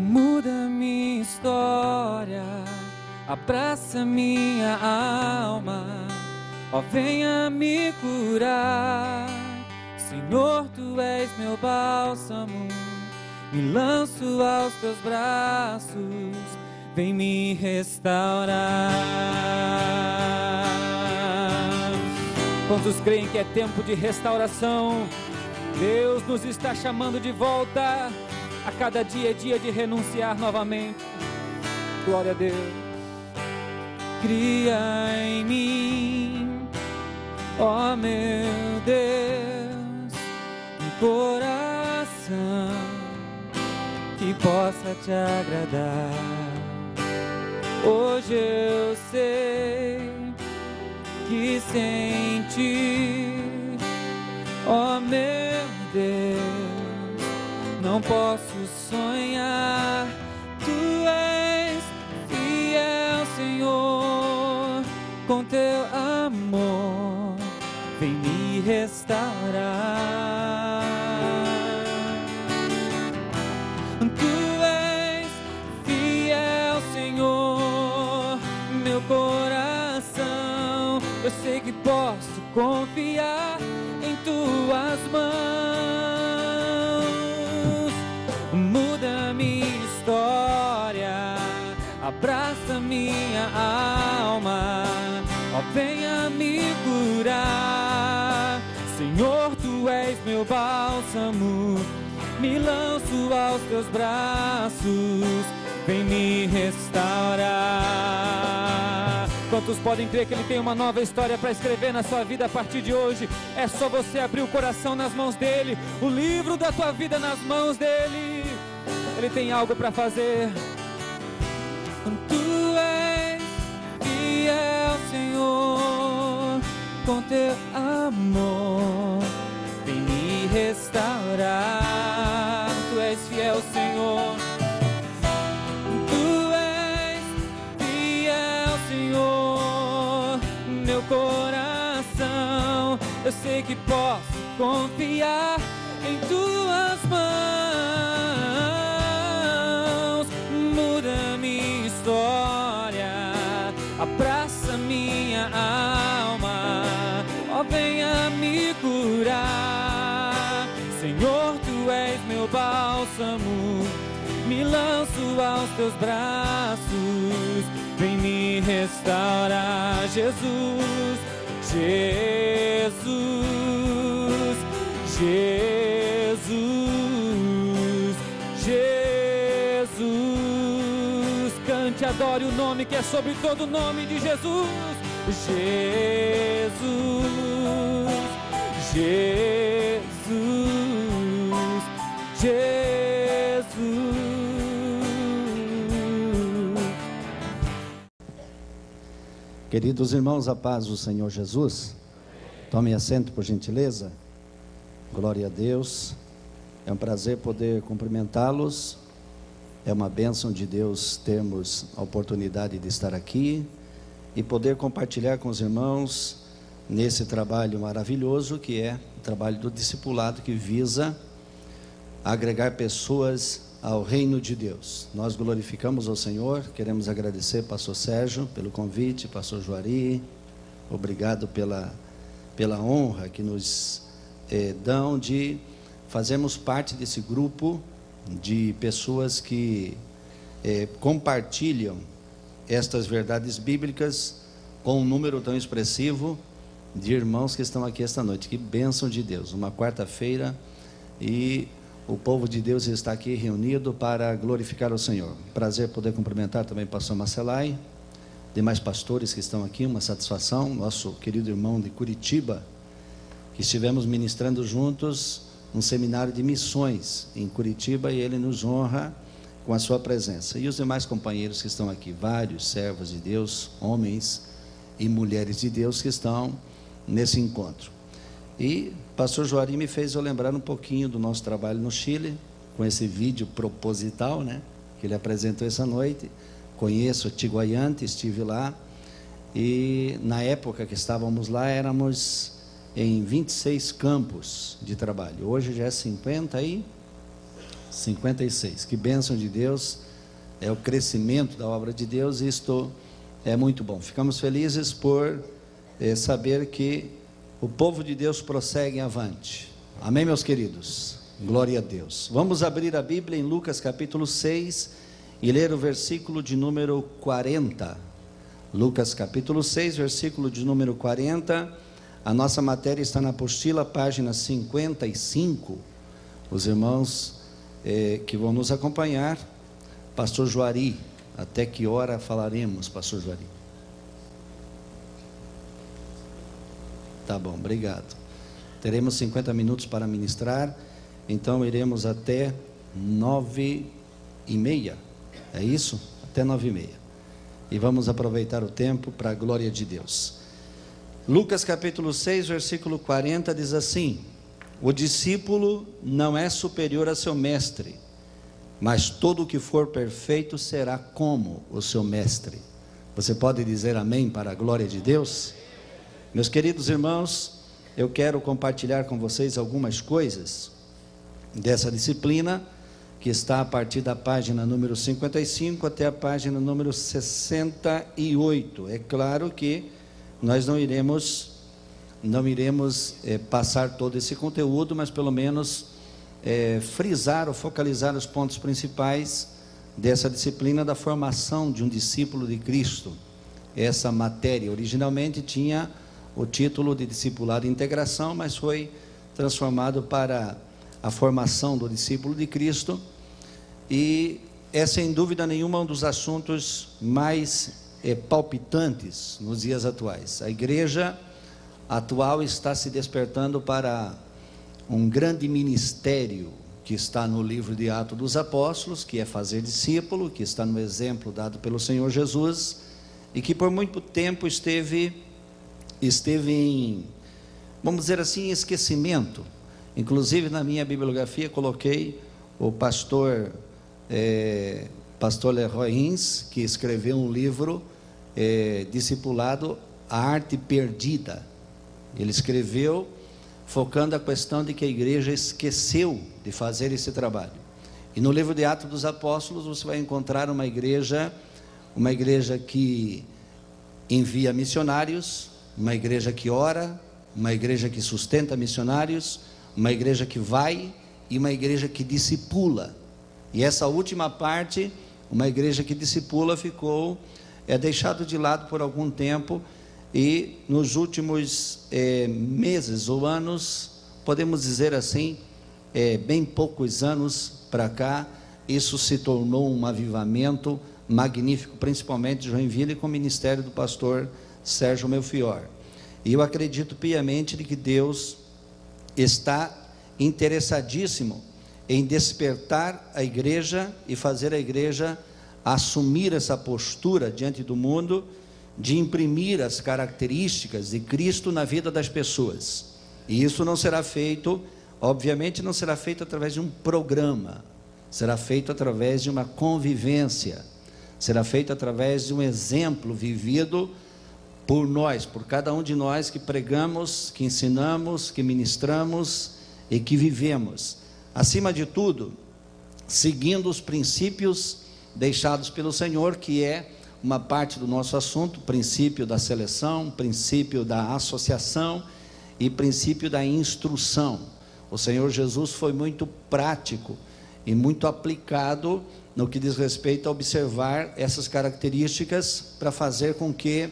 Muda minha história, abraça minha alma, ó, venha me curar. Senhor, tu és meu bálsamo, me lanço aos teus braços, vem me restaurar. Quantos creem que é tempo de restauração? Deus nos está chamando de volta. A cada dia é dia de renunciar novamente. Glória a Deus. Cria em mim, ó meu Deus, um coração que possa te agradar. Hoje eu sei que sem ti, ó meu Deus, não posso sonhar. Tu és fiel, Senhor, com teu amor vem me restaurar. Tu és fiel, Senhor, meu coração, eu sei que posso confiar em tuas mãos. Muda minha história, abraça minha alma, ó, venha me curar. Senhor, tu és meu bálsamo, me lanço aos teus braços, vem me restaurar. Quantos podem crer que Ele tem uma nova história para escrever na sua vida a partir de hoje? É só você abrir o coração nas mãos dEle, o livro da tua vida nas mãos dEle. Ele tem algo para fazer. Tu és fiel, Senhor, com teu amor vem me restaurar. Tu és fiel, Senhor. Tu és fiel, Senhor, meu coração, eu sei que posso confiar em tuas mãos. Muda minha história, abraça minha alma, ó, venha me curar. Senhor, tu és meu bálsamo, me lanço aos teus braços, vem me restaurar. Jesus, Jesus, Jesus, Jesus. Cante, adore o nome que é sobre todo o nome de Jesus. Jesus, Jesus, Jesus. Queridos irmãos, a paz do Senhor Jesus. Tomem assento, por gentileza. Glória a Deus. É um prazer poder cumprimentá-los. É uma bênção de Deus termos a oportunidade de estar aqui e poder compartilhar com os irmãos nesse trabalho maravilhoso que é o trabalho do discipulado, que visa agregar pessoas ao reino de Deus. Nós glorificamos ao Senhor, queremos agradecer pastor Sérgio pelo convite, pastor Juari, obrigado pela honra que nos dão de fazermos parte desse grupo de pessoas que compartilham estas verdades bíblicas com um número tão expressivo de irmãos que estão aqui esta noite. Que bênção de Deus, uma quarta-feira, e o povo de Deus está aqui reunido para glorificar o Senhor. Prazer poder cumprimentar também o pastor Marcelai, demais pastores que estão aqui, uma satisfação. Nosso querido irmão de Curitiba, que estivemos ministrando juntos um seminário de missões em Curitiba, e ele nos honra com a sua presença. E os demais companheiros que estão aqui, vários servos de Deus, homens e mulheres de Deus que estão nesse encontro. E pastor Juari me fez eu lembrar um pouquinho do nosso trabalho no Chile, com esse vídeo proposital, né, que ele apresentou essa noite. Conheço Tiguayante, estive lá, e na época que estávamos lá, éramos em 26 campos de trabalho. Hoje já é 58 56. Que bênção de Deus, é o crescimento da obra de Deus, e isto é muito bom. Ficamos felizes por saber que o povo de Deus prossegue avante. Amém, meus queridos? Glória a Deus. Vamos abrir a Bíblia em Lucas capítulo 6 e ler o versículo de número 40. Lucas capítulo 6, versículo de número 40. A nossa matéria está na apostila, página 55. Os irmãos que vão nos acompanhar, pastor Juari, até que hora falaremos, pastor Juari? Tá bom, obrigado. Teremos 50 minutos para ministrar, então iremos até 9h30, é isso? Até 9h30, e vamos aproveitar o tempo para a glória de Deus. Lucas capítulo 6, versículo 40 diz assim: o discípulo não é superior a seu mestre, mas todo o que for perfeito será como o seu mestre. Você pode dizer amém para a glória de Deus? Meus queridos irmãos, eu quero compartilhar com vocês algumas coisas dessa disciplina, que está a partir da página número 55 até a página número 68. É claro que nós não iremos passar todo esse conteúdo, mas pelo menos frisar ou focalizar os pontos principais dessa disciplina da formação de um discípulo de Cristo. Essa matéria originalmente tinha o título de discipulado e integração, mas foi transformado para a formação do discípulo de Cristo, e é sem dúvida nenhuma um dos assuntos mais palpitantes nos dias atuais. A igreja atual está se despertando para um grande ministério que está no livro de Atos dos Apóstolos, que é fazer discípulo, que está no exemplo dado pelo Senhor Jesus, e que por muito tempo esteve em, vamos dizer assim, em esquecimento. Inclusive na minha bibliografia coloquei o pastor Leroy Hins, que escreveu um livro discipulado A Arte Perdida. Ele escreveu focando a questão de que a igreja esqueceu de fazer esse trabalho. E no livro de Atos dos Apóstolos você vai encontrar uma igreja que envia missionários, uma igreja que ora, uma igreja que sustenta missionários, uma igreja que vai e uma igreja que discipula. E essa última parte, uma igreja que discipula, ficou deixado de lado por algum tempo, e nos últimos meses ou anos, podemos dizer assim, bem poucos anos para cá, isso se tornou um avivamento magnífico, principalmente de Joinville, com o ministério do pastor Sérgio Melfior. E eu acredito piamente de que Deus está interessadíssimo em despertar a igreja e fazer a igreja assumir essa postura diante do mundo, de imprimir as características de Cristo na vida das pessoas. E isso não será feito, obviamente não será feito através de um programa, será feito através de uma convivência, será feito através de um exemplo vivido por nós, por cada um de nós que pregamos, que ensinamos, que ministramos e que vivemos. Acima de tudo, seguindo os princípios deixados pelo Senhor, que é uma parte do nosso assunto: princípio da seleção, princípio da associação e princípio da instrução. O Senhor Jesus foi muito prático e muito aplicado no que diz respeito a observar essas características, para fazer com que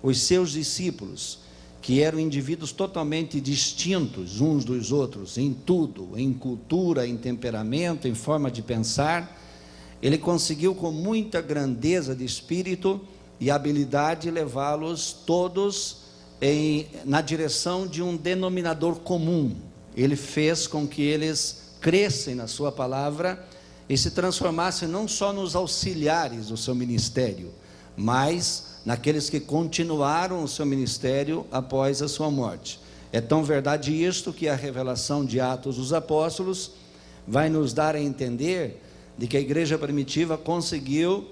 os seus discípulos, que eram indivíduos totalmente distintos uns dos outros, em tudo, em cultura, em temperamento, em forma de pensar, ele conseguiu com muita grandeza de espírito e habilidade levá-los todos na direção de um denominador comum. Ele fez com que eles crescem na sua palavra e se transformassem não só nos auxiliares do seu ministério, mas naqueles que continuaram o seu ministério após a sua morte. É tão verdade isto que a revelação de Atos dos Apóstolos vai nos dar a entender de que a igreja primitiva conseguiu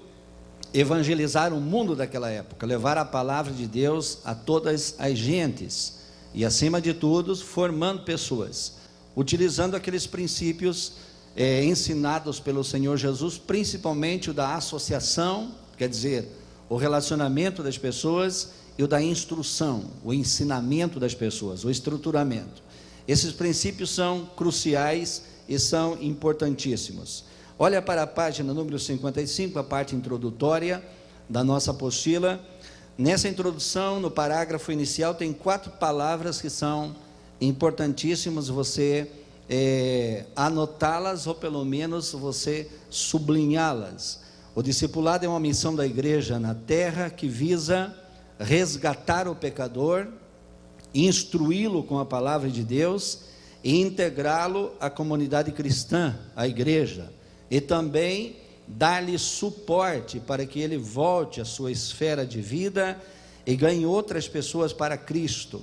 evangelizar o mundo daquela época, levar a palavra de Deus a todas as gentes, e acima de tudo formando pessoas, utilizando aqueles princípios ensinados pelo Senhor Jesus, principalmente o da associação, quer dizer, o relacionamento das pessoas, e o da instrução, o ensinamento das pessoas, o estruturamento. Esses princípios são cruciais e são importantíssimos. Olha para a página número 55, a parte introdutória da nossa apostila. Nessa introdução, no parágrafo inicial, tem 4 palavras que são importantíssimas você anotá-las, ou pelo menos você sublinhá-las. O discipulado é uma missão da igreja na terra que visa resgatar o pecador, instruí-lo com a palavra de Deus e integrá-lo à comunidade cristã, à igreja, e também dar-lhe suporte para que ele volte à sua esfera de vida e ganhe outras pessoas para Cristo.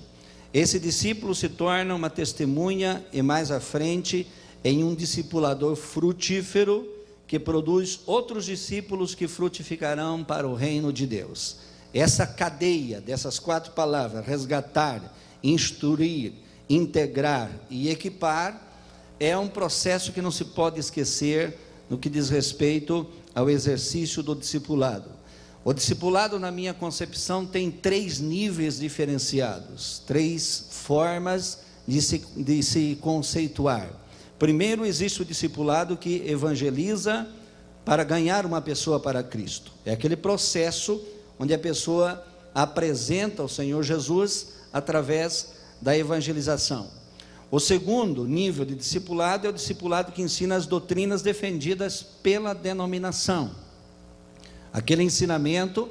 Esse discípulo se torna uma testemunha e mais à frente em um discipulador frutífero que produz outros discípulos que frutificarão para o reino de Deus. Essa cadeia dessas 4 palavras, resgatar, instruir, integrar e equipar, é um processo que não se pode esquecer no que diz respeito ao exercício do discipulado. O discipulado, na minha concepção, tem 3 níveis diferenciados, 3 formas de se conceituar. Primeiro, existe o discipulado que evangeliza para ganhar uma pessoa para Cristo. É aquele processo onde a pessoa apresenta o Senhor Jesus através da evangelização. O segundo nível de discipulado é o discipulado que ensina as doutrinas defendidas pela denominação. Aquele ensinamento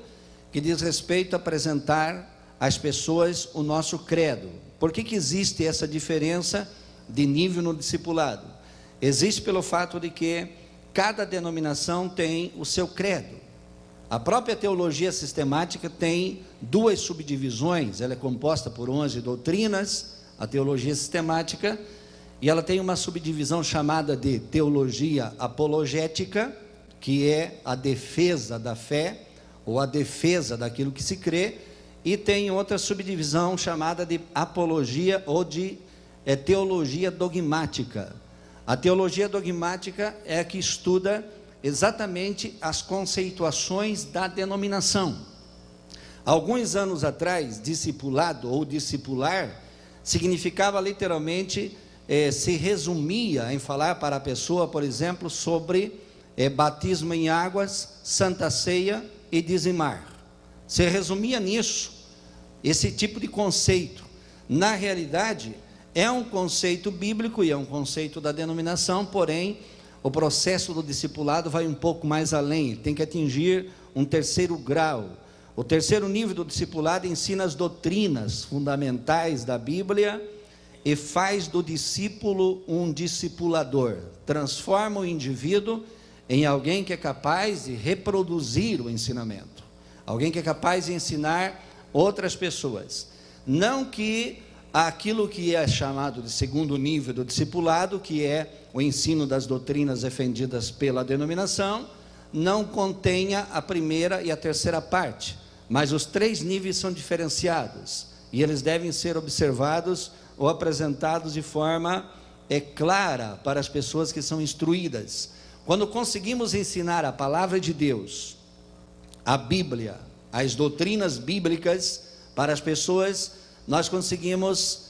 que diz respeito a apresentar às pessoas o nosso credo. Por que existe essa diferença de nível no discipulado? Existe pelo fato de que cada denominação tem o seu credo. A própria teologia sistemática tem 2 subdivisões, ela é composta por 11 doutrinas, a teologia sistemática, e ela tem uma subdivisão chamada de teologia apologética, que é a defesa da fé, ou a defesa daquilo que se crê, e tem outra subdivisão chamada de apologia, ou de teologia dogmática. A teologia dogmática é a que estuda exatamente as conceituações da denominação. Alguns anos atrás, discipulado ou discipular significava literalmente, se resumia em falar para a pessoa, por exemplo, sobre batismo em águas, santa ceia e dizimar. Se resumia nisso, esse tipo de conceito. Na realidade, é um conceito bíblico e é um conceito da denominação, porém, o processo do discipulado vai um pouco mais além, tem que atingir um 3º grau. O 3º nível do discipulado ensina as doutrinas fundamentais da Bíblia e faz do discípulo um discipulador, transforma o indivíduo em alguém que é capaz de reproduzir o ensinamento, alguém que é capaz de ensinar outras pessoas. Não que aquilo que é chamado de 2º nível do discipulado, que é o ensino das doutrinas defendidas pela denominação, não contenha a primeira e a terceira parte, mas os 3 níveis são diferenciados, e eles devem ser observados ou apresentados de forma clara para as pessoas que são instruídas. Quando conseguimos ensinar a palavra de Deus, a Bíblia, as doutrinas bíblicas para as pessoas, nós conseguimos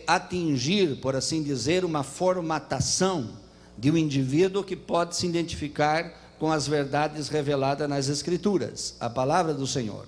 atingir, por assim dizer, uma formatação de um indivíduo que pode se identificar com as verdades reveladas nas Escrituras, a palavra do Senhor.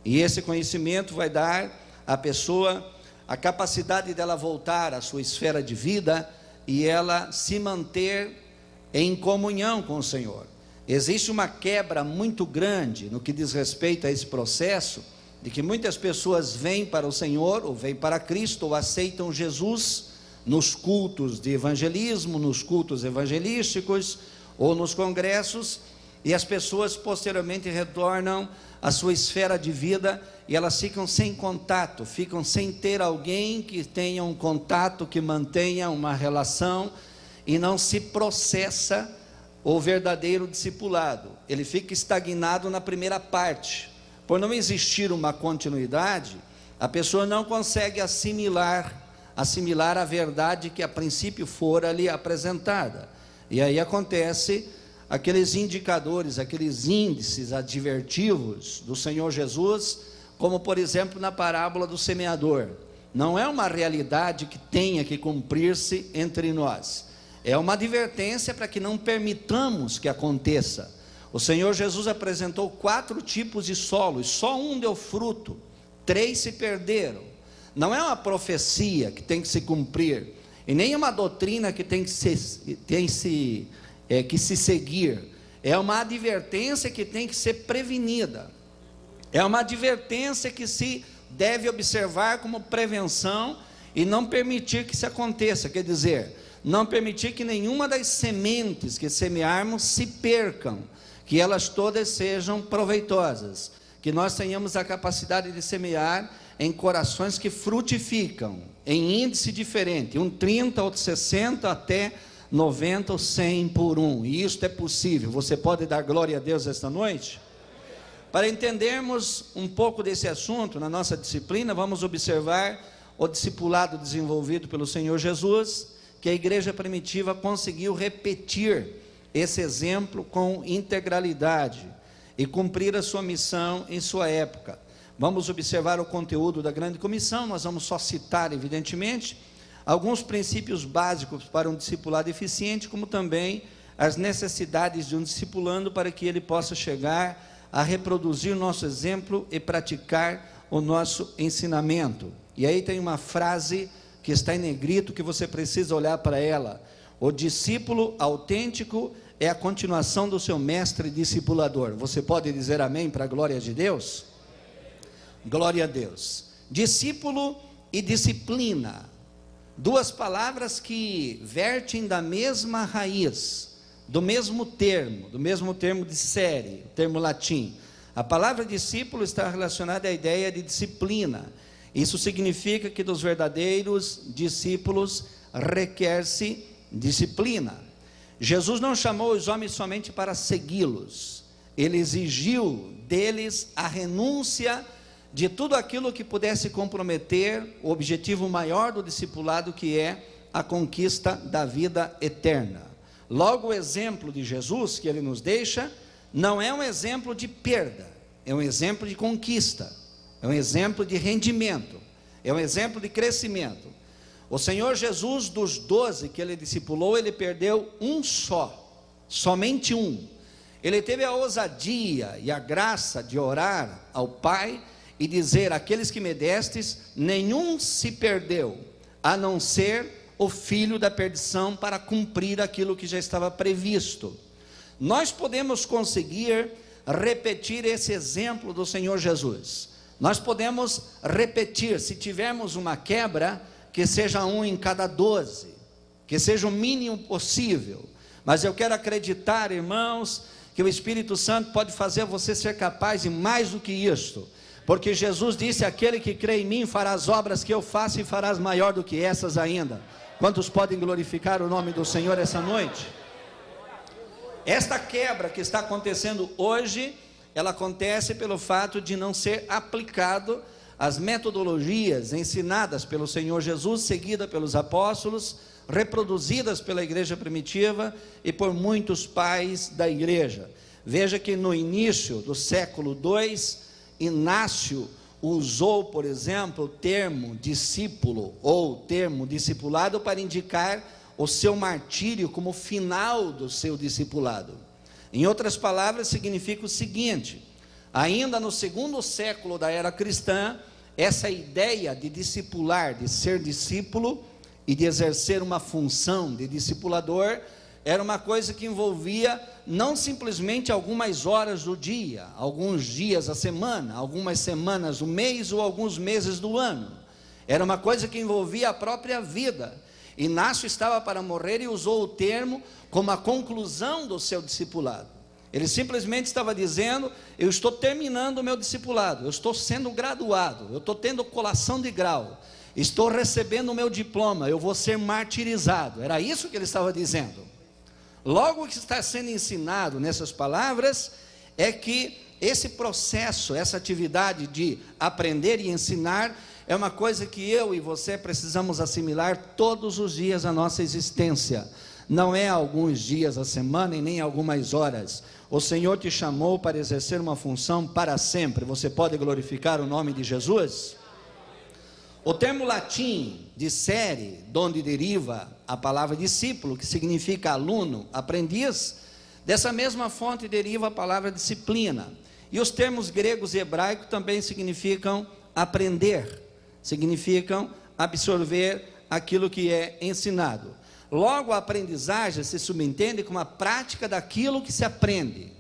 E esse conhecimento vai dar à pessoa a capacidade dela voltar à sua esfera de vida e ela se manter em comunhão com o Senhor. Existe uma quebra muito grande no que diz respeito a esse processo, de que muitas pessoas vêm para o Senhor, ou vêm para Cristo, ou aceitam Jesus nos cultos de evangelismo, nos cultos evangelísticos, ou nos congressos, e as pessoas posteriormente retornam à sua esfera de vida, e elas ficam sem contato, ficam sem ter alguém que tenha um contato, que mantenha uma relação, e não se processa o verdadeiro discipulado. Ele fica estagnado na primeira parte. Por não existir uma continuidade, a pessoa não consegue assimilar a verdade que a princípio fora lhe apresentada. E aí acontece aqueles indicadores, aqueles índices advertivos do Senhor Jesus, como por exemplo na parábola do semeador. Não é uma realidade que tenha que cumprir-se entre nós, é uma advertência para que não permitamos que aconteça. O Senhor Jesus apresentou 4 tipos de solo, e só um deu fruto, 3 se perderam. Não é uma profecia que tem que se cumprir, e nem uma doutrina que tem que se seguir. É uma advertência que tem que ser prevenida, é uma advertência que se deve observar como prevenção e não permitir que isso aconteça. Quer dizer, não permitir que nenhuma das sementes que semearmos se percam, que elas todas sejam proveitosas, que nós tenhamos a capacidade de semear em corações que frutificam, em índice diferente, um 30, outro 60, até 90 ou 100 por 1, e isso é possível. Você pode dar glória a Deus esta noite? Para entendermos um pouco desse assunto, na nossa disciplina, vamos observar o discipulado desenvolvido pelo Senhor Jesus, que a igreja primitiva conseguiu repetir esse exemplo com integralidade e cumprir a sua missão em sua época. Vamos observar o conteúdo da grande comissão. Nós vamos só citar, evidentemente, alguns princípios básicos para um discipulado eficiente, como também as necessidades de um discipulando para que ele possa chegar a reproduzir o nosso exemplo e praticar o nosso ensinamento. E aí tem uma frase que está em negrito, que você precisa olhar para ela: o discípulo autêntico é a continuação do seu mestre discipulador. Você pode dizer amém para a glória de Deus? Glória a Deus. Discípulo e disciplina, 2 palavras que vertem da mesma raiz, do mesmo termo de série, termo latim. A palavra discípulo está relacionada à ideia de disciplina. Isso significa que dos verdadeiros discípulos requer-se disciplina. Jesus não chamou os homens somente para segui-los, ele exigiu deles a renúncia de tudo aquilo que pudesse comprometer o objetivo maior do discipulado, que é a conquista da vida eterna. Logo, o exemplo de Jesus que ele nos deixa não é um exemplo de perda, é um exemplo de conquista, é um exemplo de rendimento, é um exemplo de crescimento. O Senhor Jesus, dos 12 que ele discipulou, ele perdeu um só, somente um. Ele teve a ousadia e a graça de orar ao Pai e dizer: aqueles que me destes, nenhum se perdeu, a não ser o filho da perdição, para cumprir aquilo que já estava previsto. Nós podemos conseguir repetir esse exemplo do Senhor Jesus. Nós podemos repetir, se tivermos uma quebra, que seja 1 em cada 12, que seja o mínimo possível. Mas eu quero acreditar, irmãos, que o Espírito Santo pode fazer você ser capaz de mais do que isto, porque Jesus disse: aquele que crê em mim fará as obras que eu faço, e farás maior do que essas ainda. Quantos podem glorificar o nome do Senhor essa noite? Esta quebra que está acontecendo hoje, ela acontece pelo fato de não ser aplicado as metodologias ensinadas pelo Senhor Jesus, seguidas pelos apóstolos, reproduzidas pela igreja primitiva e por muitos pais da igreja. Veja que no início do século II, Inácio usou, por exemplo, o termo discípulo ou termo discipulado para indicar o seu martírio como final do seu discipulado. Em outras palavras, significa o seguinte: ainda no 2º século da era cristã, essa ideia de discipular, de ser discípulo e de exercer uma função de discipulador, era uma coisa que envolvia não simplesmente algumas horas do dia, alguns dias a semana, algumas semanas do mês ou alguns meses do ano. Era uma coisa que envolvia a própria vida. Inácio estava para morrer e usou o termo como a conclusão do seu discipulado. Ele simplesmente estava dizendo: eu estou terminando o meu discipulado, eu estou sendo graduado, eu estou tendo colação de grau, estou recebendo o meu diploma, eu vou ser martirizado. Era isso que ele estava dizendo. Logo, o que está sendo ensinado nessas palavras é que esse processo, essa atividade de aprender e ensinar, é uma coisa que eu e você precisamos assimilar todos os dias da nossa existência. não é alguns dias a semana e nem algumas horas. O Senhor te chamou para exercer uma função para sempre. Você pode glorificar o nome de Jesus? O termo latim discere, de onde deriva a palavra discípulo, que significa aluno, aprendiz, dessa mesma fonte deriva a palavra disciplina. E os termos gregos e hebraicos também significam aprender, significam absorver aquilo que é ensinado. Logo, a aprendizagem se subentende como a prática daquilo que se aprende.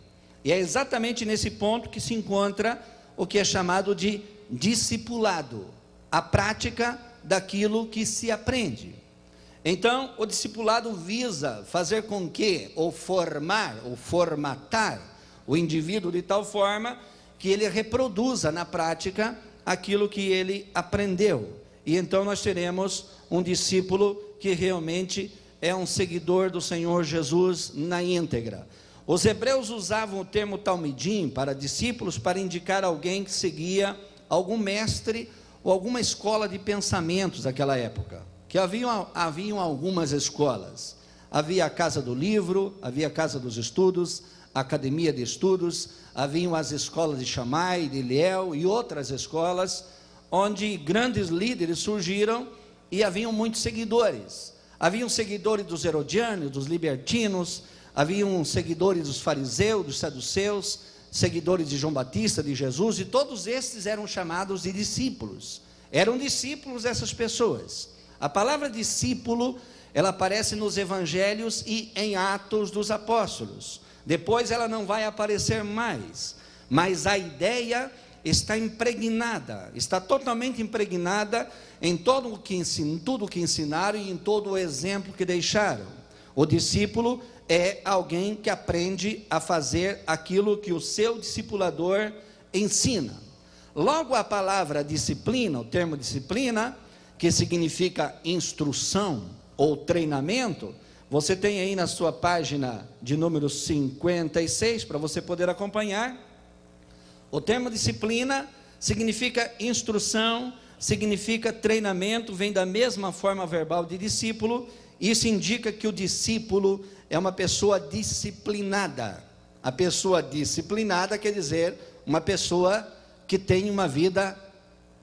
E é exatamente nesse ponto que se encontra o que é chamado de discipulado, a prática daquilo que se aprende. Então, o discipulado visa fazer com que, ou formar, ou formatar o indivíduo de tal forma que ele reproduza na prática aquilo que ele aprendeu. E então nós teremos um discípulo que realmente é um seguidor do Senhor Jesus na íntegra. Os hebreus usavam o termo talmidim para discípulos para indicar alguém que seguia algum mestre ou alguma escola de pensamentos daquela época, que haviam algumas escolas. Havia a casa do livro, havia a casa dos estudos, a academia de estudos, haviam as escolas de Shammai, de Eliel e outras escolas, onde grandes líderes surgiram e haviam muitos seguidores. Haviam seguidores dos herodianos, dos libertinos, haviam seguidores dos fariseus, dos saduceus, seguidores de João Batista, de Jesus, e todos estes eram chamados de discípulos. Eram discípulos dessas pessoas. A palavra discípulo, ela aparece nos evangelhos e em Atos dos Apóstolos. Depois ela não vai aparecer mais, mas a ideia está impregnada, está totalmente impregnada em tudo o que ensinaram e em todo o exemplo que deixaram. O discípulo é alguém que aprende a fazer aquilo que o seu discipulador ensina. Logo, a palavra disciplina, o termo disciplina, que significa instrução ou treinamento, você tem aí na sua página de número 56, para você poder acompanhar. O termo disciplina significa instrução, significa treinamento, vem da mesma forma verbal de discípulo. Isso indica que o discípulo é uma pessoa disciplinada. A pessoa disciplinada quer dizer uma pessoa que tem uma vida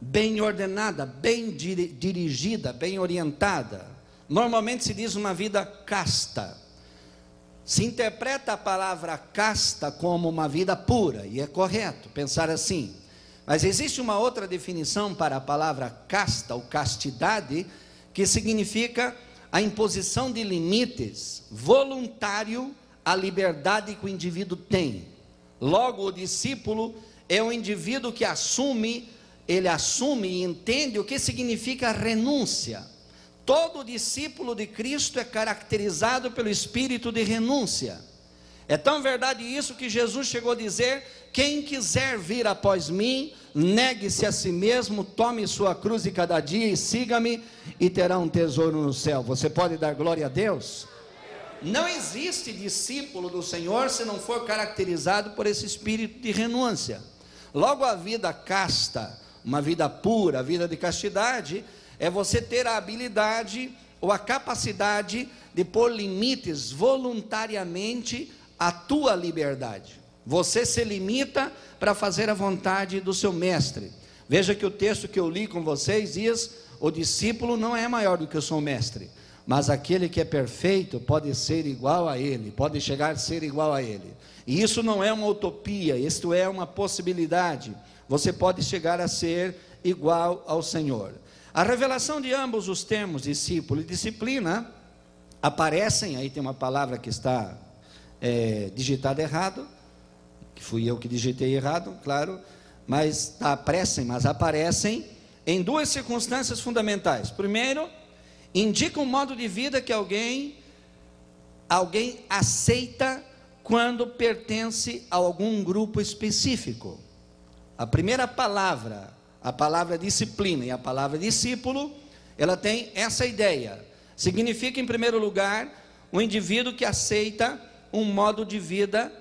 bem ordenada, bem dirigida, bem orientada. Normalmente se diz uma vida casta. Se interpreta a palavra casta como uma vida pura, e é correto pensar assim. Mas existe uma outra definição para a palavra casta, ou castidade, que significa a imposição de limites voluntário à liberdade que o indivíduo tem. Logo, o discípulo é um indivíduo que assume e entende o que significa renúncia. Todo discípulo de Cristo é caracterizado pelo espírito de renúncia. É tão verdade isso que Jesus chegou a dizer: quem quiser vir após mim, negue-se a si mesmo, tome sua cruz de cada dia e siga-me, e terá um tesouro no céu. Você pode dar glória a Deus? Não existe discípulo do Senhor se não for caracterizado por esse espírito de renúncia. Logo, a vida casta, uma vida pura, a vida de castidade, é você ter a habilidade ou a capacidade de pôr limites voluntariamente à tua liberdade. Você se limita para fazer a vontade do seu mestre. Veja que o texto que eu li com vocês diz: o discípulo não é maior do que o seu mestre, mas aquele que é perfeito pode ser igual a ele, pode chegar a ser igual a ele. E isso não é uma utopia, isto é uma possibilidade. Você pode chegar a ser igual ao Senhor. A revelação de ambos os termos, discípulo e disciplina, aparecem, aí tem uma palavra que está digitada errado, que fui eu que digitei errado, claro, mas aparecem em duas circunstâncias fundamentais. Primeiro, indica um modo de vida que alguém aceita quando pertence a algum grupo específico. A primeira palavra, a palavra disciplina e a palavra discípulo, ela tem essa ideia. Significa, em primeiro lugar, um indivíduo que aceita um modo de vida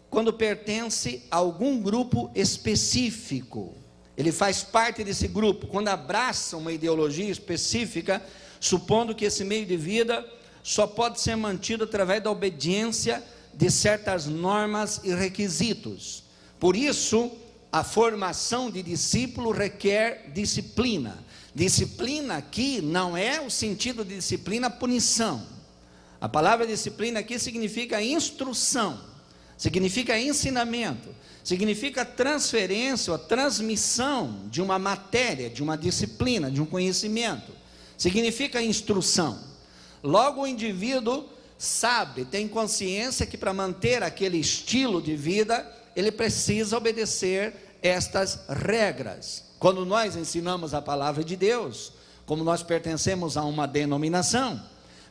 quando pertence a algum grupo específico. Ele faz parte desse grupo, quando abraça uma ideologia específica, supondo que esse meio de vida só pode ser mantido através da obediência de certas normas e requisitos. Por isso, a formação de discípulo requer disciplina. Disciplina aqui não é o sentido de disciplina punição. A palavra disciplina aqui significa instrução, significa ensinamento, significa transferência ou transmissão de uma matéria, de uma disciplina, de um conhecimento, significa instrução. Logo o indivíduo sabe, tem consciência que para manter aquele estilo de vida, ele precisa obedecer estas regras. Quando nós ensinamos a palavra de Deus, como nós pertencemos a uma denominação,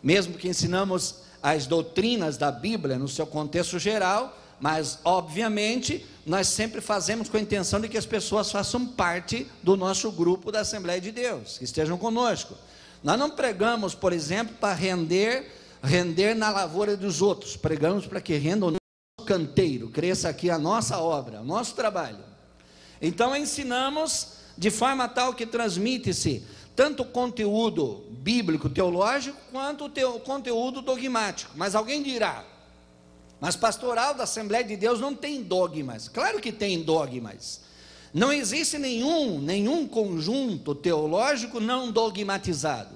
mesmo que ensinamos as doutrinas da Bíblia no seu contexto geral, mas obviamente nós sempre fazemos com a intenção de que as pessoas façam parte do nosso grupo da Assembleia de Deus, que estejam conosco. Nós não pregamos, por exemplo, para render na lavoura dos outros, pregamos para que renda o nosso canteiro, cresça aqui a nossa obra, o nosso trabalho. Então ensinamos de forma tal que transmite-se tanto o conteúdo bíblico, teológico, quanto o conteúdo dogmático. Mas alguém dirá, mas pastoral da Assembleia de Deus não tem dogmas. Claro que tem dogmas. Não existe nenhum conjunto teológico não dogmatizado.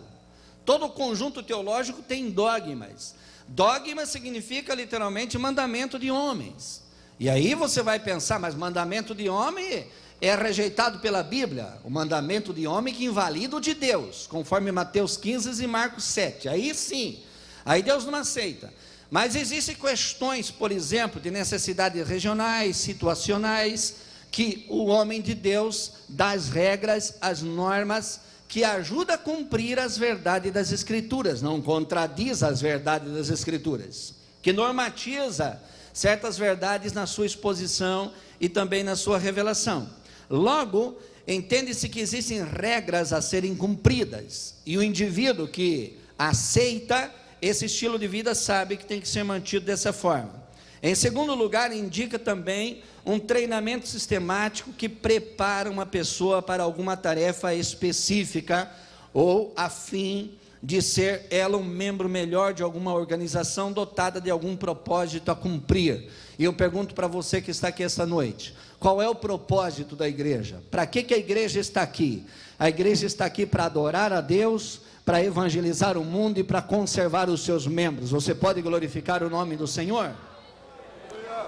Todo conjunto teológico tem dogmas. Dogma significa literalmente mandamento de homens. E aí você vai pensar, mas mandamento de homem é rejeitado pela Bíblia, o mandamento de homem que invalida o de Deus, conforme Mateus 15 e Marcos 7, aí sim, aí Deus não aceita. Mas existem questões, por exemplo, de necessidades regionais, situacionais, que o homem de Deus dá as regras, as normas, que ajuda a cumprir as verdades das Escrituras, não contradiz as verdades das Escrituras, que normatiza certas verdades na sua exposição e também na sua revelação. Logo, entende-se que existem regras a serem cumpridas, e o indivíduo que aceita esse estilo de vida sabe que tem que ser mantido dessa forma. Em segundo lugar, indica também um treinamento sistemático que prepara uma pessoa para alguma tarefa específica, ou a fim de ser ela um membro melhor de alguma organização dotada de algum propósito a cumprir. E eu pergunto para você que está aqui esta noite, qual é o propósito da igreja? Para que a igreja está aqui? A igreja está aqui para adorar a Deus, para evangelizar o mundo e para conservar os seus membros. Você pode glorificar o nome do Senhor?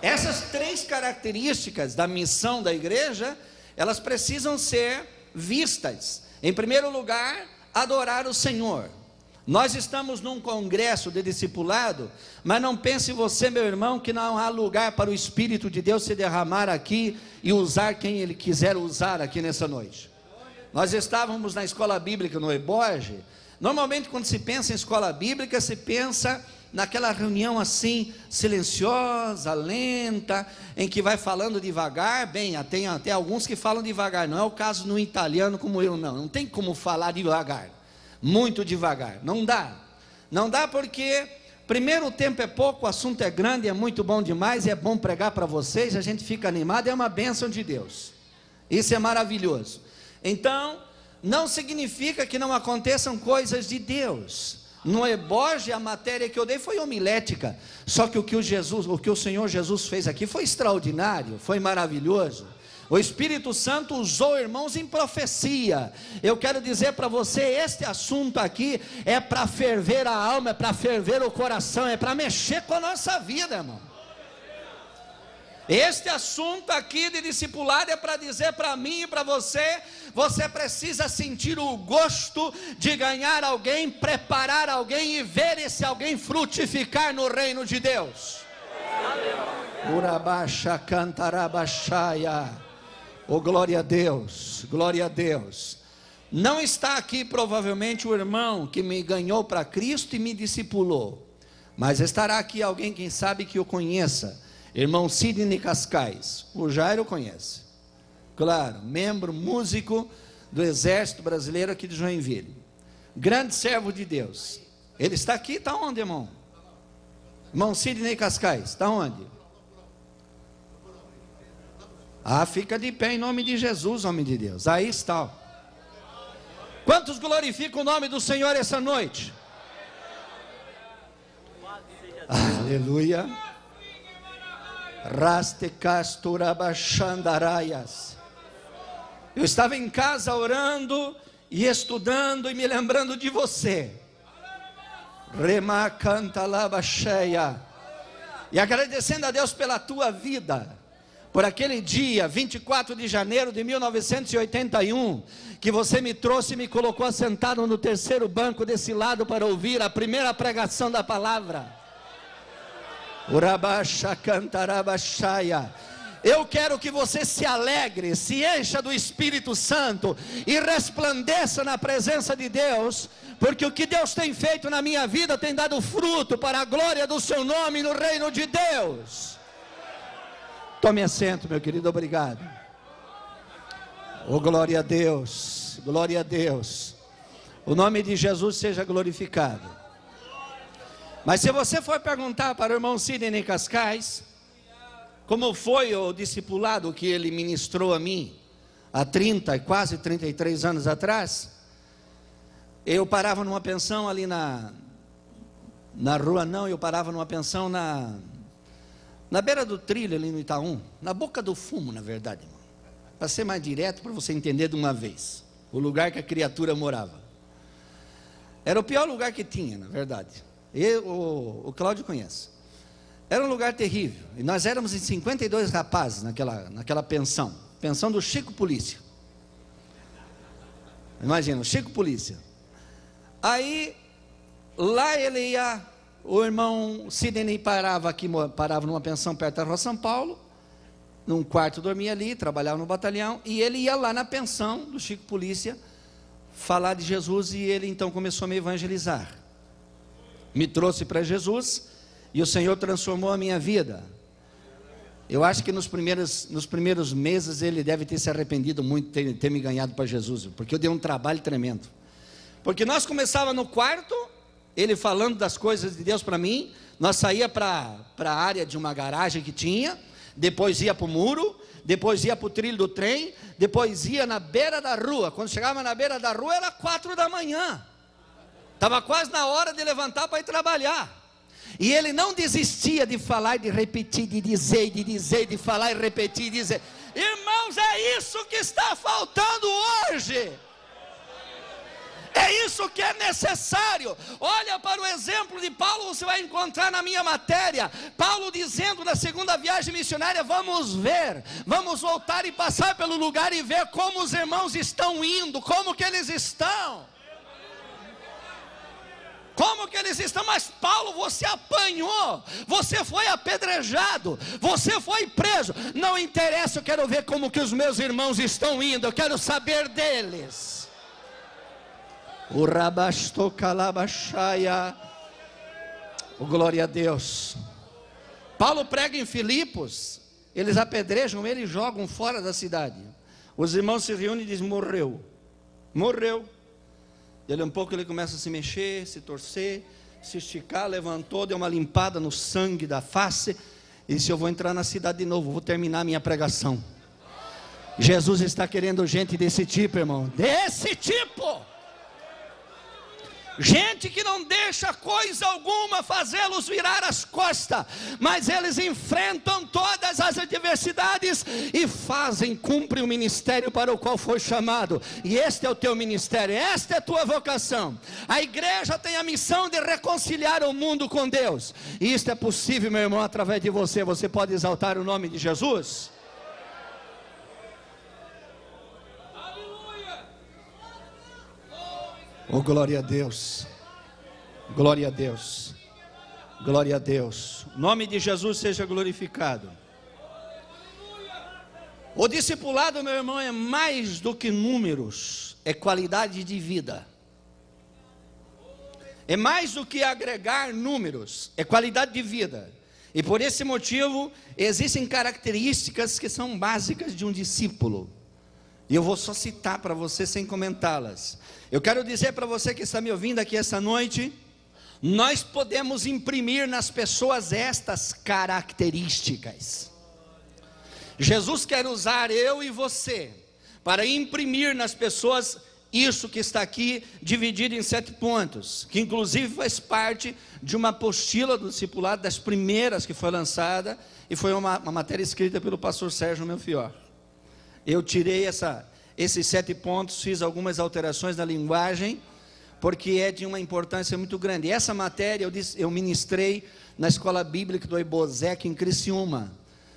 Essas três características da missão da igreja, elas precisam ser vistas. Em primeiro lugar, adorar o Senhor. Nós estamos num congresso de discipulado, mas não pense você, meu irmão, que não há lugar para o Espírito de Deus se derramar aqui e usar quem Ele quiser usar aqui nessa noite. Nós estávamos na escola bíblica no EBOG. Normalmente quando se pensa em escola bíblica, se pensa naquela reunião assim, silenciosa, lenta, em que vai falando devagar. Bem, tem até alguns que falam devagar, não é o caso no italiano como eu, não tem como falar devagar, muito devagar, não dá porque, primeiro, o tempo é pouco, o assunto é grande, é muito bom demais, é bom pregar para vocês, a gente fica animado, é uma bênção de Deus, isso é maravilhoso. Então, não significa que não aconteçam coisas de Deus. No EBOG, a matéria que eu dei foi homilética, só que o que o Senhor Jesus fez aqui foi extraordinário, foi maravilhoso. O Espírito Santo usou irmãos em profecia. Eu quero dizer para você, este assunto aqui é para ferver a alma, é para ferver o coração, é para mexer com a nossa vida, irmão. Este assunto aqui de discipulado é para dizer para mim e para você, você precisa sentir o gosto de ganhar alguém, preparar alguém e ver esse alguém frutificar no reino de Deus. Urabaxa cantarabaxaia. Oh, glória a Deus, glória a Deus. Não está aqui provavelmente o irmão que me ganhou para Cristo e me discipulou, mas estará aqui alguém, quem sabe, que eu conheça. Irmão Sidney Cascais, o Jairo conhece, claro, membro, músico do Exército Brasileiro aqui de Joinville, grande servo de Deus. Ele está aqui, está onde, irmão? Irmão Sidney Cascais, está onde? Ah, fica de pé em nome de Jesus, homem de Deus. Aí está. Quantos glorificam o nome do Senhor essa noite? Aleluia. Rastecasturabachandaraias. Eu estava em casa orando e estudando e me lembrando de você. Remacantalabasheia. E agradecendo a Deus pela tua vida, por aquele dia, 24 de janeiro de 1981, que você me trouxe e me colocou assentado no terceiro banco desse lado para ouvir a primeira pregação da palavra. Urabasha cantarabashaia. Eu quero que você se alegre, se encha do Espírito Santo e resplandeça na presença de Deus, porque o que Deus tem feito na minha vida tem dado fruto para a glória do seu nome no reino de Deus. Tome assento, meu querido, obrigado. Oh, glória a Deus, glória a Deus. O nome de Jesus seja glorificado. Mas se você for perguntar para o irmão Sidney Cascais, como foi o discipulado que ele ministrou a mim, há 30, quase 33 anos atrás, eu parava numa pensão ali na rua, eu parava numa pensão na beira do trilho ali no Itaú, na boca do fumo, na verdade, irmão. Para ser mais direto, para você entender de uma vez, o lugar que a criatura morava. Era o pior lugar que tinha, na verdade. O Cláudio conhece. Era um lugar terrível, e nós éramos em 52 rapazes naquela pensão do Chico Polícia. Imagina, o Chico Polícia. Aí, lá o irmão Sidney parava numa pensão perto da Rua São Paulo, num quarto dormia ali, trabalhava no batalhão, e ele ia lá na pensão do Chico Polícia, falar de Jesus, e ele então começou a me evangelizar, me trouxe para Jesus, e o Senhor transformou a minha vida. Eu acho que nos primeiros meses ele deve ter se arrependido muito de ter me ganhado para Jesus, porque eu dei um trabalho tremendo, porque nós começávamos no quarto, ele falando das coisas de Deus para mim, nós saía para a área de uma garagem que tinha, depois ia para o muro, depois ia para o trilho do trem, depois ia na beira da rua. Quando chegava na beira da rua era 4 da manhã, estava quase na hora de levantar para ir trabalhar, e ele não desistia de falar, de repetir, de dizer, de falar e repetir, de dizer. Irmãos, é isso que está faltando hoje. É isso que é necessário. Olha para o exemplo de Paulo, você vai encontrar na minha matéria, Paulo dizendo na segunda viagem missionária, vamos voltar e passar pelo lugar e ver como os irmãos estão indo, como que eles estão. Mas Paulo, você apanhou, você foi apedrejado, você foi preso, não interessa, eu quero ver como que os meus irmãos estão indo, eu quero saber deles. O rabasto calabachaya. Oh, glória a Deus. Paulo prega em Filipos, eles apedrejam ele e jogam fora da cidade. Os irmãos se reúnem e dizem, morreu. Dele um pouco ele começa a se mexer, se torcer, se esticar, levantou, deu uma limpada no sangue da face, e disse, eu vou entrar na cidade de novo, vou terminar a minha pregação. Jesus está querendo gente desse tipo, irmão, desse tipo. Gente que não deixa coisa alguma fazê-los virar as costas, mas eles enfrentam todas as adversidades e cumprem o ministério para o qual foi chamado. E este é o teu ministério, esta é a tua vocação. A igreja tem a missão de reconciliar o mundo com Deus, e isto é possível, meu irmão, através de você. Você pode exaltar o nome de Jesus? Oh, glória a Deus, glória a Deus, glória a Deus, o nome de Jesus seja glorificado. O discipulado, meu irmão, é mais do que números, é qualidade de vida. É mais do que agregar números, é qualidade de vida. E por esse motivo, existem características que são básicas de um discípulo. E eu vou só citar para você sem comentá-las. Eu quero dizer para você que está me ouvindo aqui essa noite, nós podemos imprimir nas pessoas estas características. Jesus quer usar eu e você para imprimir nas pessoas isso que está aqui dividido em 7 pontos, que inclusive faz parte de uma apostila do discipulado, das primeiras que foi lançada, e foi uma matéria escrita pelo pastor Sérgio Melfior. Eu tirei esses 7 pontos, fiz algumas alterações na linguagem, porque é de uma importância muito grande. E essa matéria eu ministrei na Escola Bíblica do Ibozec, em Criciúma.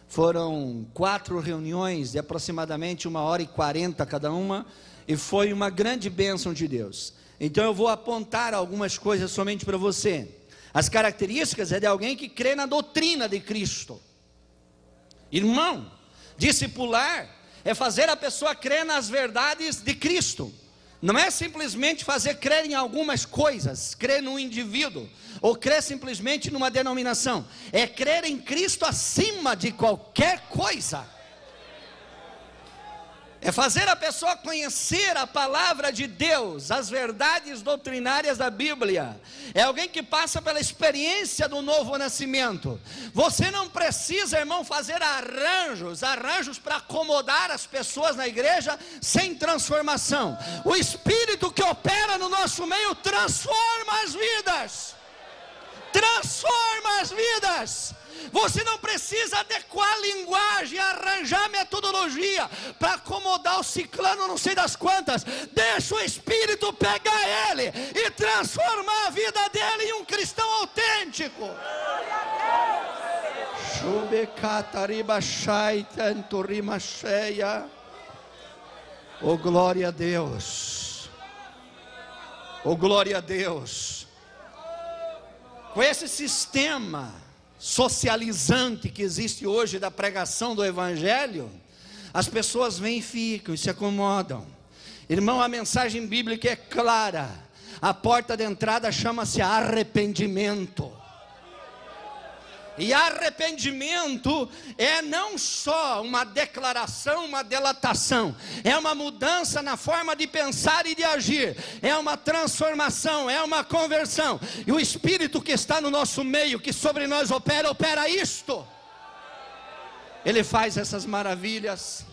Foram 4 reuniões de aproximadamente 1h40 cada uma, e foi uma grande bênção de Deus. Então eu vou apontar algumas coisas somente para você. As características é de alguém que crê na doutrina de Cristo. Irmão, discipular é fazer a pessoa crer nas verdades de Cristo. Não é simplesmente fazer crer em algumas coisas, crer num indivíduo, ou crer simplesmente numa denominação. É crer em Cristo acima de qualquer coisa. É fazer a pessoa conhecer a palavra de Deus, as verdades doutrinárias da Bíblia. É alguém que passa pela experiência do novo nascimento. Você não precisa, irmão, fazer arranjos para acomodar as pessoas na igreja sem transformação. O Espírito que opera no nosso meio transforma as vidas. Transforma as vidas. Você não precisa adequar a linguagem, arranjar metodologia para acomodar o ciclano não sei das quantas. Deixa o Espírito pegar ele e transformar a vida dele em um cristão autêntico. Oh, glória a Deus. Oh, glória a Deus. Com esse sistema socializante que existe hoje da pregação do Evangelho, as pessoas vêm e ficam e se acomodam. Irmão, a mensagem bíblica é clara. A porta de entrada chama-se arrependimento. E arrependimento é não só uma declaração, uma delatação, é uma mudança na forma de pensar e de agir, é uma transformação, é uma conversão. E o Espírito que está no nosso meio, que sobre nós opera isto. Ele faz essas maravilhas.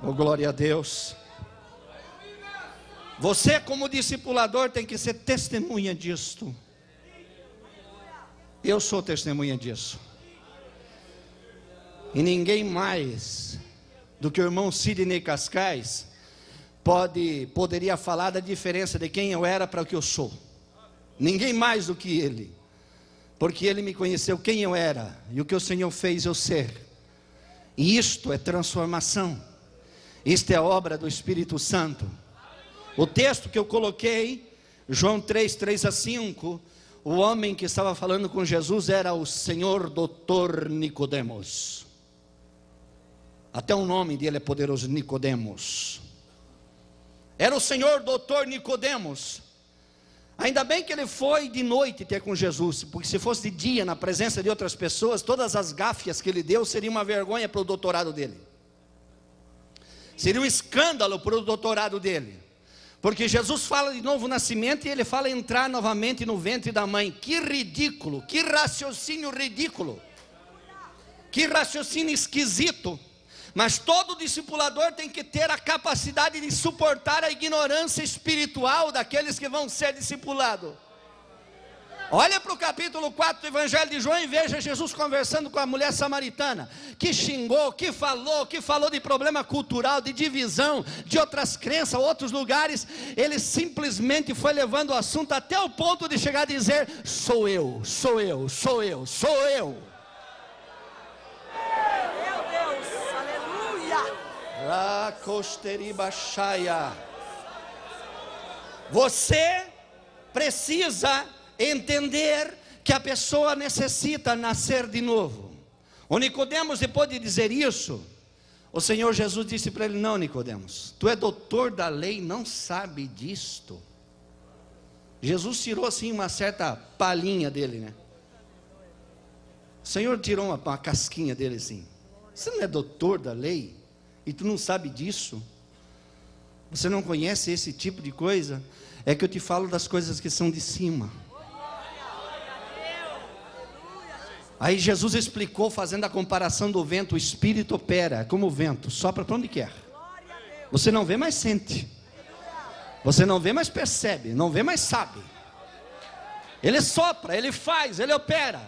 Oh, glória a Deus. Você, como discipulador, tem que ser testemunha disto. Eu sou testemunha disso. E ninguém mais do que o irmão Sidney Cascais poderia falar da diferença de quem eu era para o que eu sou. Ninguém mais do que ele. Porque ele me conheceu quem eu era e o que o Senhor fez eu ser. E isto é transformação. Isto é obra do Espírito Santo. O texto que eu coloquei, João 3, 3-5, o homem que estava falando com Jesus era o Senhor Doutor Nicodemos. Até o nome dele é poderoso, Nicodemos. Era o Senhor Doutor Nicodemos. Ainda bem que ele foi de noite ter com Jesus, porque se fosse de dia, na presença de outras pessoas, todas as gáfias que ele deu seria uma vergonha para o doutorado dele. Seria um escândalo para o doutorado dele. Porque Jesus fala de novo nascimento e ele fala entrar novamente no ventre da mãe. Que ridículo, que raciocínio ridículo, que raciocínio esquisito. Mas todo discipulador tem que ter a capacidade de suportar a ignorância espiritual daqueles que vão ser discipulados. Olha para o capítulo 4 do Evangelho de João e veja Jesus conversando com a mulher samaritana, que xingou, que falou de problema cultural, de divisão, de outras crenças, outros lugares. Ele simplesmente foi levando o assunto até o ponto de chegar a dizer: sou eu. Meu Deus, aleluia. Você precisa entender que a pessoa necessita nascer de novo. O Nicodemos, depois de dizer isso, o Senhor Jesus disse para ele: não, Nicodemos, tu é doutor da lei, não sabe disto. Jesus tirou assim uma certa palhinha dele, né? O Senhor tirou uma casquinha dele assim. Você não é doutor da lei e tu não sabe disso? Você não conhece esse tipo de coisa? É que eu te falo das coisas que são de cima. Aí Jesus explicou, fazendo a comparação do vento. O Espírito opera como o vento, sopra para onde quer. Você não vê, mas sente. Você não vê, mas percebe. Não vê, mas sabe. Ele sopra, ele faz, ele opera.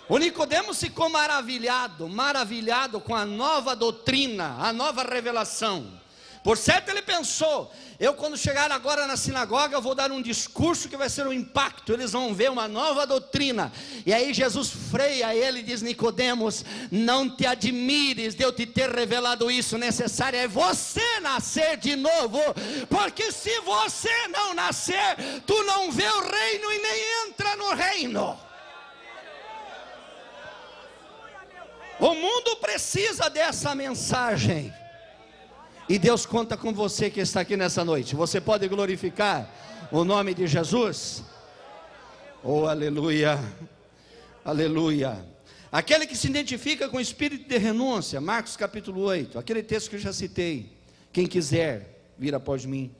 O Nicodemos ficou maravilhado com a nova doutrina, a nova revelação. Por certo ele pensou, eu quando chegar agora na sinagoga, eu vou dar um discurso que vai ser um impacto, eles vão ver uma nova doutrina. E aí Jesus freia ele e diz: Nicodemos, não te admires de eu te ter revelado isso, necessário é você nascer de novo, porque se você não nascer, tu não vê o reino e nem entra no reino. O mundo precisa dessa mensagem. E Deus conta com você que está aqui nessa noite. Você pode glorificar o nome de Jesus? Oh, aleluia, aleluia. Aquele que se identifica com o espírito de renúncia, Marcos capítulo 8, aquele texto que eu já citei. Quem quiser vir após mim.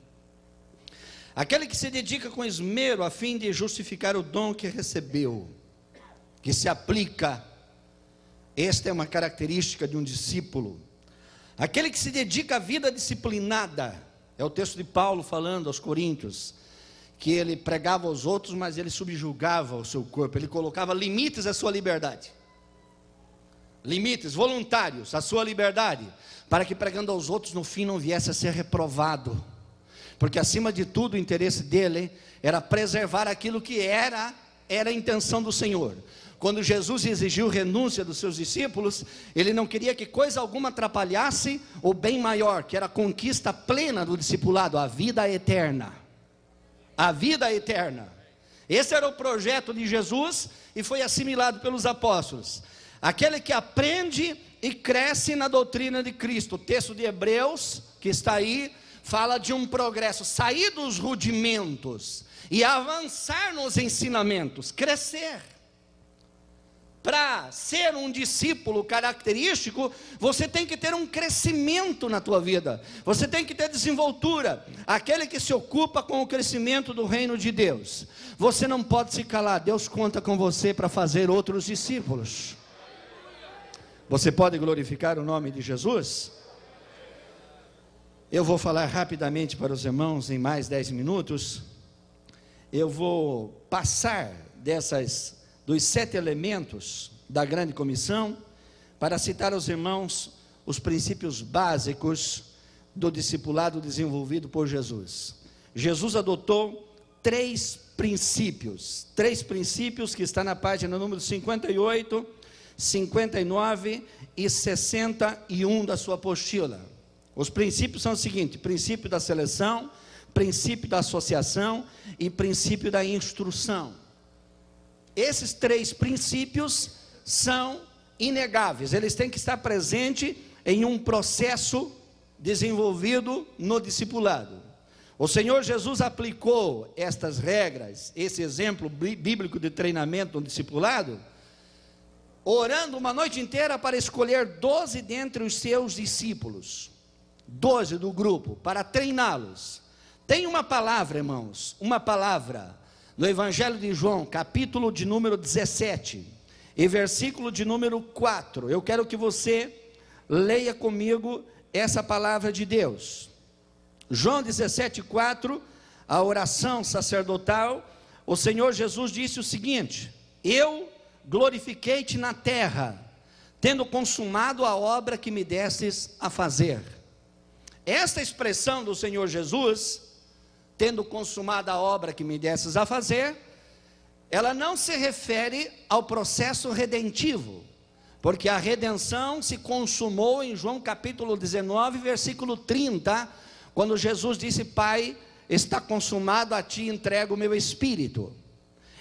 Aquele que se dedica com esmero a fim de justificar o dom que recebeu, que se aplica. Esta é uma característica de um discípulo. Aquele que se dedica à vida disciplinada, é o texto de Paulo falando aos Coríntios, que ele pregava aos outros, mas ele subjugava o seu corpo, ele colocava limites à sua liberdade, limites voluntários à sua liberdade, para que pregando aos outros no fim não viesse a ser reprovado, porque acima de tudo o interesse dele era preservar aquilo que era a intenção do Senhor. Quando Jesus exigiu renúncia dos seus discípulos, ele não queria que coisa alguma atrapalhasse o bem maior, que era a conquista plena do discipulado, a vida eterna. A vida eterna. Esse era o projeto de Jesus e foi assimilado pelos apóstolos. Aquele que aprende e cresce na doutrina de Cristo. O texto de Hebreus, que está aí, fala de um progresso, sair dos rudimentos e avançar nos ensinamentos, crescer. Para ser um discípulo característico, você tem que ter um crescimento na tua vida, você tem que ter desenvoltura, aquele que se ocupa com o crescimento do reino de Deus. Você não pode se calar, Deus conta com você para fazer outros discípulos. Você pode glorificar o nome de Jesus? Eu vou falar rapidamente para os irmãos em mais 10 minutos, eu vou passar dos 7 elementos da grande comissão, para citar aos irmãos os princípios básicos do discipulado desenvolvido por Jesus. Jesus adotou 3 princípios que está na página número 58, 59 e 61 da sua apostila. Os princípios são os seguintes: princípio da seleção, princípio da associação e princípio da instrução. Esses 3 princípios são inegáveis, eles têm que estar presentes em um processo desenvolvido no discipulado. O Senhor Jesus aplicou estas regras, esse exemplo bíblico de treinamento no discipulado, orando uma noite inteira para escolher 12 dentre os seus discípulos, 12 do grupo, para treiná-los. Tem uma palavra, irmãos, uma palavra, no Evangelho de João, capítulo de número 17, e versículo de número 4, eu quero que você leia comigo essa palavra de Deus. João 17, 4, a oração sacerdotal, o Senhor Jesus disse o seguinte: eu glorifiquei-te na terra, tendo consumado a obra que me destes a fazer. Esta expressão do Senhor Jesus, tendo consumado a obra que me desses a fazer, ela não se refere ao processo redentivo, porque a redenção se consumou em João capítulo 19, versículo 30, quando Jesus disse: Pai, está consumado, a ti entrego o meu espírito.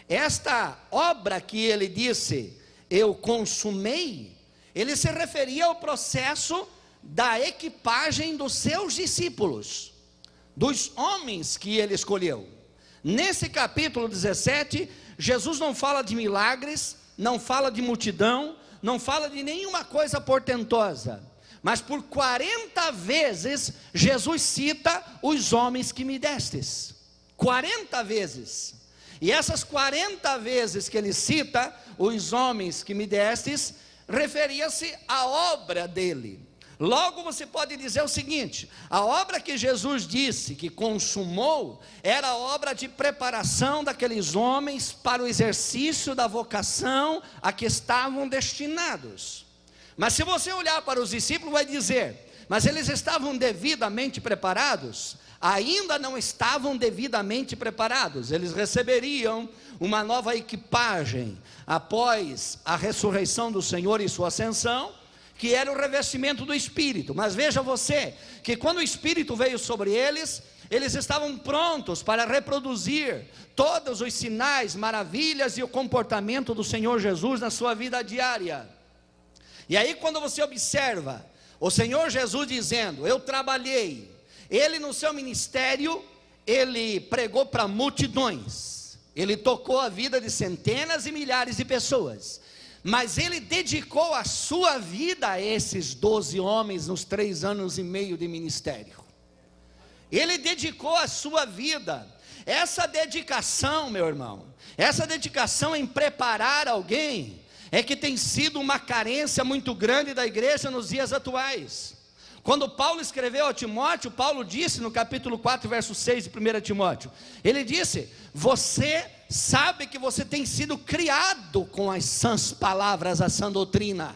Esta obra que ele disse, eu consumei, ele se referia ao processo da equipagem dos seus discípulos, dos homens que ele escolheu. Nesse capítulo 17, Jesus não fala de milagres, não fala de multidão, não fala de nenhuma coisa portentosa, mas por 40 vezes Jesus cita os homens que me destes, 40 vezes, e essas 40 vezes que ele cita os homens que me destes, referia-se à obra dele. Logo você pode dizer o seguinte: a obra que Jesus disse que consumou era a obra de preparação daqueles homens para o exercício da vocação a que estavam destinados. Mas se você olhar para os discípulos, vai dizer: mas eles estavam devidamente preparados? Ainda não estavam devidamente preparados. Eles receberiam uma nova equipagem após a ressurreição do Senhor e sua ascensão, que era o revestimento do Espírito. Mas veja você, que quando o Espírito veio sobre eles, eles estavam prontos para reproduzir todos os sinais, maravilhas e o comportamento do Senhor Jesus na sua vida diária. E aí quando você observa o Senhor Jesus dizendo: eu trabalhei, Ele no seu ministério, Ele pregou para multidões, Ele tocou a vida de centenas e milhares de pessoas, mas Ele dedicou a sua vida a esses 12 homens nos 3 anos e meio de ministério. Ele dedicou a sua vida. Essa dedicação, meu irmão, essa dedicação em preparar alguém, é que tem sido uma carência muito grande da igreja nos dias atuais. Quando Paulo escreveu a Timóteo, Paulo disse no capítulo 4, verso 6 de 1 Timóteo, ele disse: você sabe que você tem sido criado com as sãs palavras, a sã doutrina.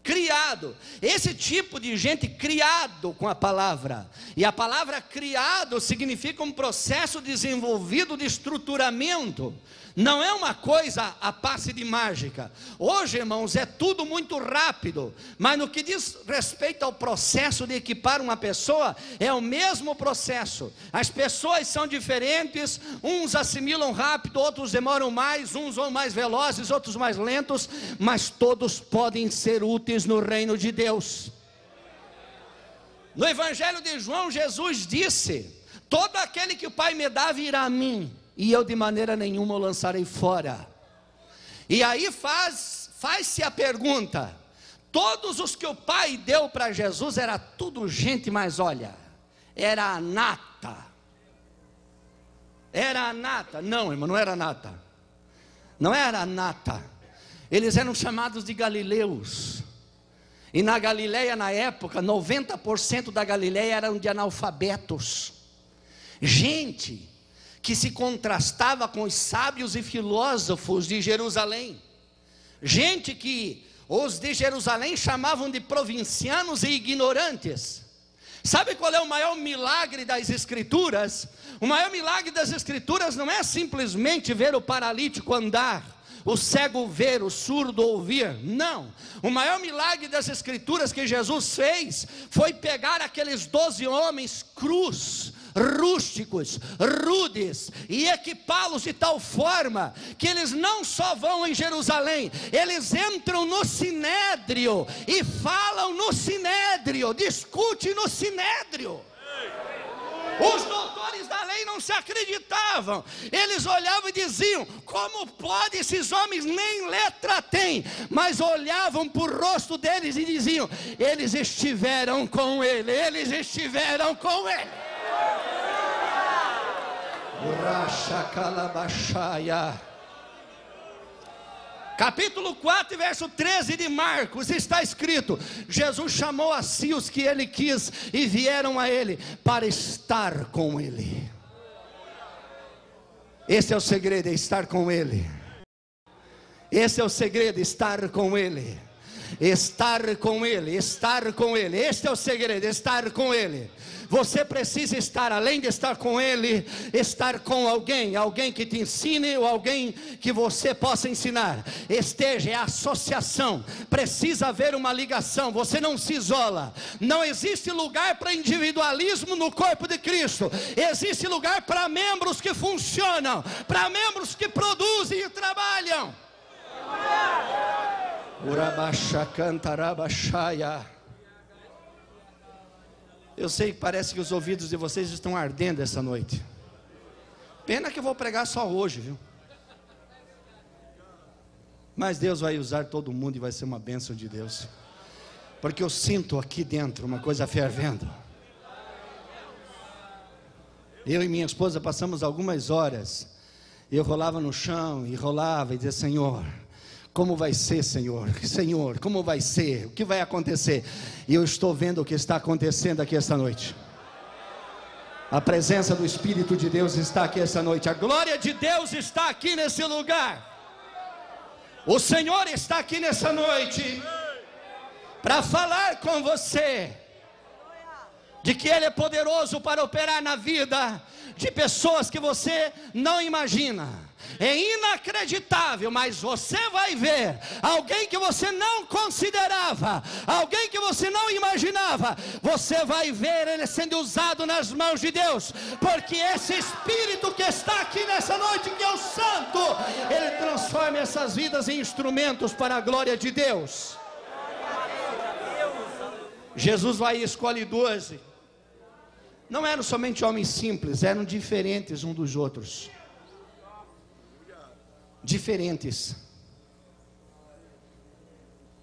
Criado, esse tipo de gente criado com a palavra, e a palavra criado significa um processo desenvolvido de estruturamento, não é uma coisa a passe de mágica. Hoje, irmãos, é tudo muito rápido, mas no que diz respeito ao processo de equipar uma pessoa, é o mesmo processo. As pessoas são diferentes, uns assimilam rápido, outros demoram mais, uns vão mais velozes, outros mais lentos, mas todos podem ser úteis no reino de Deus. No Evangelho de João, Jesus disse: todo aquele que o Pai me dá virá a mim, e eu de maneira nenhuma o lançarei fora. E aí faz-se a pergunta: todos os que o Pai deu para Jesus, era tudo gente, mas olha, era a nata. Era a nata. Não, irmão, não era a nata. Não era a nata. Eles eram chamados de galileus. E na Galileia, na época, 90% da Galileia eram de analfabetos. Gente que se contrastava com os sábios e filósofos de Jerusalém. Gente que os de Jerusalém chamavam de provincianos e ignorantes. Sabe qual é o maior milagre das Escrituras? O maior milagre das Escrituras não é simplesmente ver o paralítico andar, o cego ver, o surdo ouvir. Não, o maior milagre das Escrituras que Jesus fez foi pegar aqueles 12 homens crus, rústicos, rudes, e equipá-los de tal forma que eles não só vão em Jerusalém, eles entram no sinédrio e falam no sinédrio, discutem no sinédrio. Os doutores da lei não se acreditavam. Eles olhavam e diziam: como pode esses homens nem letra têm? Mas olhavam para o rosto deles e diziam: eles estiveram com ele, eles estiveram com ele. Capítulo 4, verso 13 de Marcos, está escrito: Jesus chamou a si os que ele quis, e vieram a ele para estar com ele. Esse é o segredo, é estar com ele. Esse é o segredo, estar com ele. Estar com ele, estar com ele. Este é o segredo, estar com ele. Você precisa estar, além de estar com ele, estar com alguém, alguém que te ensine ou alguém que você possa ensinar. Esteja, é associação, precisa haver uma ligação. Você não se isola, não existe lugar para individualismo no corpo de Cristo. Existe lugar para membros que funcionam, para membros que produzem e trabalham. Urabaxa cantarabaxaia. Eu sei que parece que os ouvidos de vocês estão ardendo essa noite. Pena que eu vou pregar só hoje, viu? Mas Deus vai usar todo mundo e vai ser uma bênção de Deus. Porque eu sinto aqui dentro uma coisa fervendo. Eu e minha esposa passamos algumas horas. Eu rolava no chão e rolava e dizia: Senhor, Como vai ser, Senhor? Senhor, como vai ser? O que vai acontecer? E eu estou vendo o que está acontecendo aqui esta noite. A presença do Espírito de Deus está aqui esta noite. A glória de Deus está aqui nesse lugar. O Senhor está aqui nessa noite para falar com você de que Ele é poderoso para operar na vida de pessoas que você não imagina. É inacreditável, mas você vai ver alguém que você não considerava, alguém que você não imaginava. Você vai ver ele sendo usado nas mãos de Deus, porque esse Espírito que está aqui nessa noite, que é o Santo, ele transforma essas vidas em instrumentos para a glória de Deus. Jesus vai e escolhe 12. Não eram somente homens simples, eram diferentes uns dos outros. Diferentes.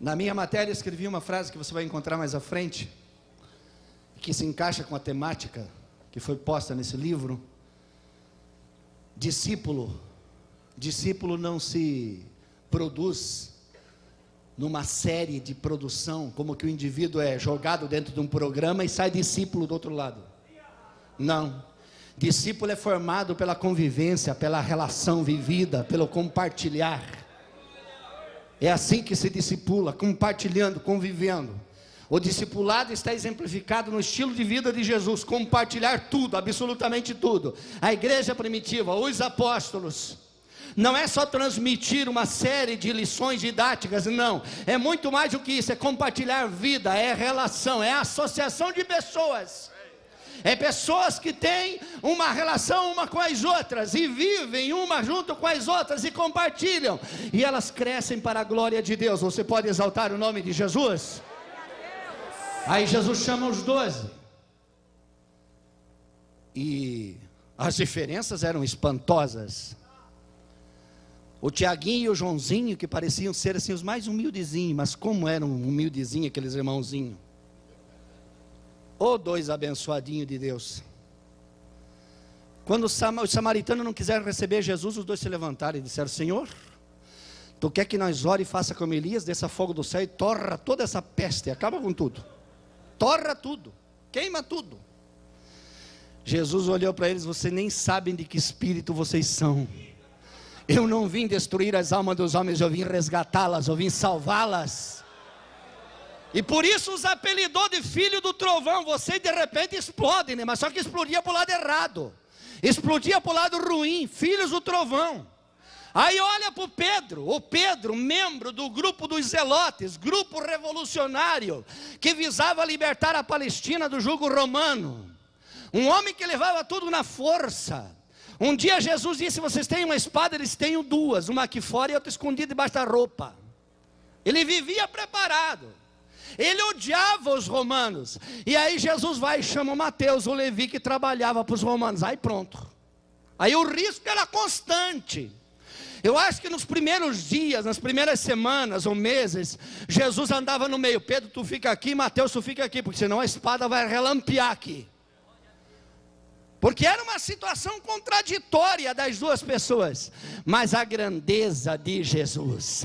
Na minha matéria escrevi uma frase que você vai encontrar mais à frente, que se encaixa com a temática que foi posta nesse livro. Discípulo não se produz numa série de produção, como que o indivíduo é jogado dentro de um programa e sai discípulo do outro lado. Não. Discípulo é formado pela convivência, pela relação vivida, pelo compartilhar. É assim que se discipula, compartilhando, convivendo. O discipulado está exemplificado no estilo de vida de Jesus, compartilhar tudo, absolutamente tudo. A igreja primitiva, os apóstolos, não é só transmitir uma série de lições didáticas, não. É muito mais do que isso, é compartilhar vida, é relação, é associação de pessoas. É pessoas que têm uma relação uma com as outras, e vivem uma junto com as outras, e compartilham, e elas crescem para a glória de Deus. Você pode exaltar o nome de Jesus? Aí Jesus chama os 12, e as diferenças eram espantosas. O Tiaguinho e o Joãozinho, que pareciam ser assim os mais humildezinhos, mas como eram humildezinhos aqueles irmãozinhos. Ô, dois abençoadinhos de Deus. Quando os samaritanos não quiseram receber Jesus, os dois se levantaram e disseram: Senhor, Tu quer que nós ore e faça como Elias, desça fogo do céu e torra toda essa peste, acaba com tudo, torra tudo, queima tudo. Jesus olhou para eles: vocês nem sabem de que espírito vocês são. Eu não vim destruir as almas dos homens, eu vim resgatá-las, eu vim salvá-las. E por isso os apelidou de filho do trovão. Você de repente explode, né? Mas só que explodia para o lado errado, explodia para o lado ruim, filhos do trovão. Aí olha para o Pedro, membro do grupo dos Zelotes, grupo revolucionário, que visava libertar a Palestina do jugo romano. Um homem que levava tudo na força. Um dia Jesus disse: vocês têm uma espada? Eles têm duas, uma aqui fora e outra escondida debaixo da roupa. Ele vivia preparado. Ele odiava os romanos. E aí Jesus vai e chama o Mateus, o Levi, que trabalhava para os romanos. Aí pronto. Aí o risco era constante. Eu acho que nos primeiros dias, nas primeiras semanas ou meses, Jesus andava no meio. Pedro, tu fica aqui, Mateus, tu fica aqui, porque senão a espada vai relampear aqui. Porque era uma situação contraditória das duas pessoas. Mas a grandeza de Jesus,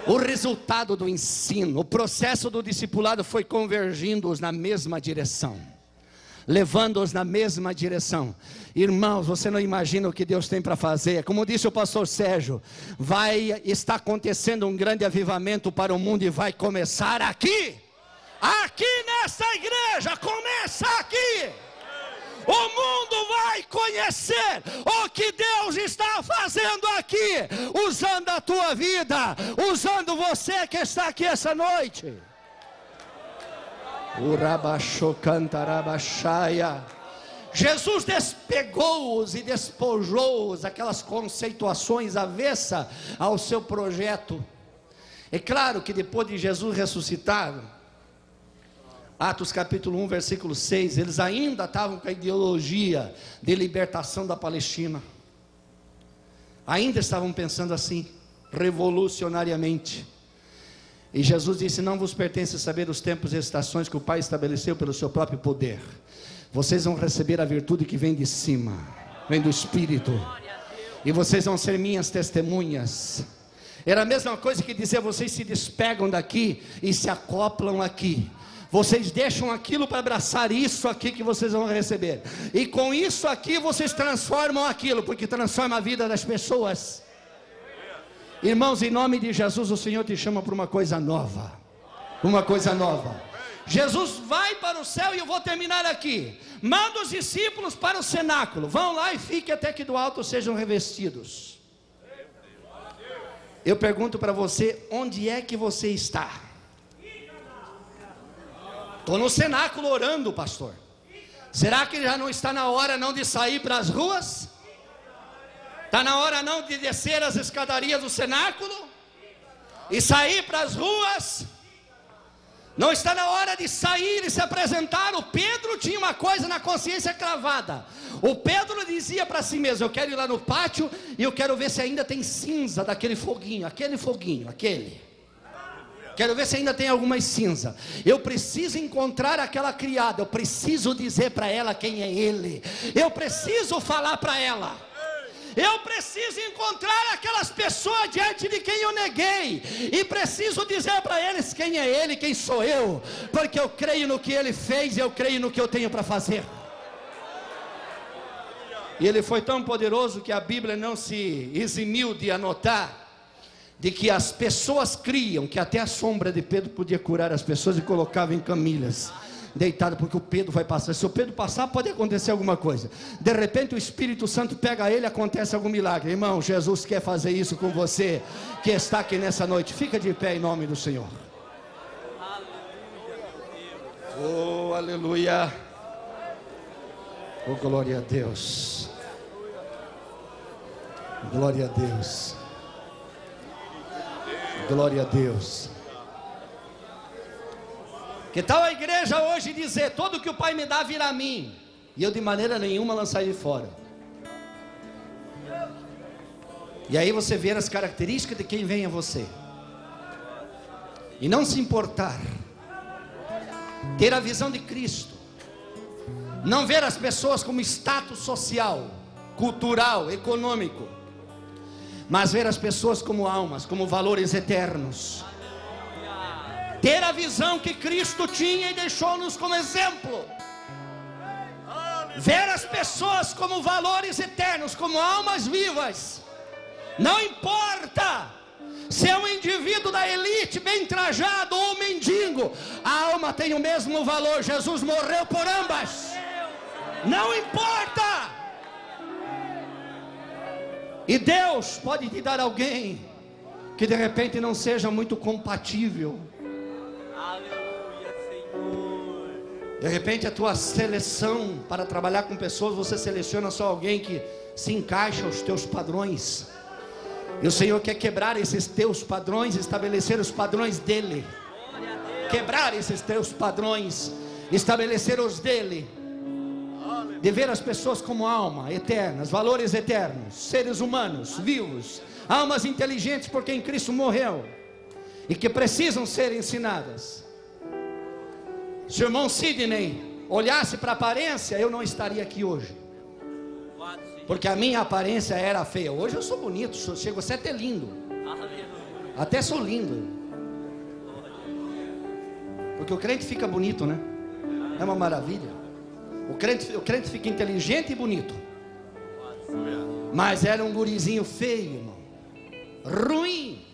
o resultado do ensino, o processo do discipulado foi convergindo-os na mesma direção, levando-os na mesma direção. Irmãos, você não imagina o que Deus tem para fazer. Como disse o pastor Sérgio, está acontecendo um grande avivamento para o mundo e vai começar aqui. Aqui nessa igreja, começa aqui. O mundo vai conhecer o que Deus está fazendo aqui, usando a tua vida, usando você que está aqui essa noite. Jesus despegou-os e despojou-os aquelas conceituações avessas ao seu projeto. É claro que depois de Jesus ressuscitado, Atos capítulo 1, versículo 6, eles ainda estavam com a ideologia de libertação da Palestina. Ainda estavam pensando assim, revolucionariamente. E Jesus disse: não vos pertence saber os tempos e as estações que o Pai estabeleceu pelo seu próprio poder. Vocês vão receber a virtude que vem de cima, vem do Espírito. E vocês vão ser minhas testemunhas. Era a mesma coisa que dizer: vocês se despegam daqui e se acoplam aqui. Vocês deixam aquilo para abraçar isso aqui que vocês vão receber. E com isso aqui vocês transformam aquilo, porque transforma a vida das pessoas. Irmãos, em nome de Jesus, o Senhor te chama para uma coisa nova. Uma coisa nova. Jesus vai para o céu, e eu vou terminar aqui. Manda os discípulos para o cenáculo. Vão lá e fiquem até que do alto sejam revestidos. Eu pergunto para você: onde é que você está? Estou no cenáculo orando, pastor. Será que já não está na hora não de sair para as ruas? Está na hora não de descer as escadarias do cenáculo e sair para as ruas? Não está na hora de sair e se apresentar? O Pedro tinha uma coisa na consciência cravada. O Pedro dizia para si mesmo: eu quero ir lá no pátio e eu quero ver se ainda tem cinza daquele foguinho, aquele. Quero ver se ainda tem alguma cinza. Eu preciso encontrar aquela criada. Eu preciso dizer para ela quem é ele. Eu preciso falar para ela. Eu preciso encontrar aquelas pessoas diante de quem eu neguei. E preciso dizer para eles quem é ele, quem sou eu. Porque eu creio no que ele fez e eu creio no que eu tenho para fazer. E ele foi tão poderoso que a Bíblia não se eximiu de anotar de que as pessoas criam que até a sombra de Pedro podia curar as pessoas, e colocava em camilhas, deitado, porque o Pedro vai passar. Se o Pedro passar, pode acontecer alguma coisa. De repente o Espírito Santo pega ele, acontece algum milagre. Irmão, Jesus quer fazer isso com você que está aqui nessa noite. Fica de pé em nome do Senhor. Oh, aleluia. Oh, glória a Deus. Glória a Deus. Glória a Deus. Que tal a igreja hoje dizer: tudo que o Pai me dá virá a mim, e eu de maneira nenhuma lançar ele fora. E aí você vê as características de quem vem a você, e não se importar, ter a visão de Cristo, não ver as pessoas como status social, cultural, econômico, mas ver as pessoas como almas, como valores eternos. Ter a visão que Cristo tinha e deixou-nos como exemplo. Ver as pessoas como valores eternos, como almas vivas. Não importa se é um indivíduo da elite, bem trajado, ou um mendigo, a alma tem o mesmo valor. Jesus morreu por ambas. Não importa. E Deus pode te dar alguém que de repente não seja muito compatível. Aleluia, Senhor. De repente a tua seleção para trabalhar com pessoas, você seleciona só alguém que se encaixa aos teus padrões. E o Senhor quer quebrar esses teus padrões, estabelecer os padrões dele. Quebrar esses teus padrões, estabelecer os dele. De ver as pessoas como alma eternas, valores eternos, seres humanos, vivos, almas inteligentes por quem Cristo morreu e que precisam ser ensinadas. Se o irmão Sidney olhasse para a aparência, eu não estaria aqui hoje, porque a minha aparência era feia. Hoje eu sou bonito, chego a até lindo, até sou lindo, porque o crente fica bonito, né? É uma maravilha. O crente fica inteligente e bonito. Mas era um gurizinho feio, irmão, ruim.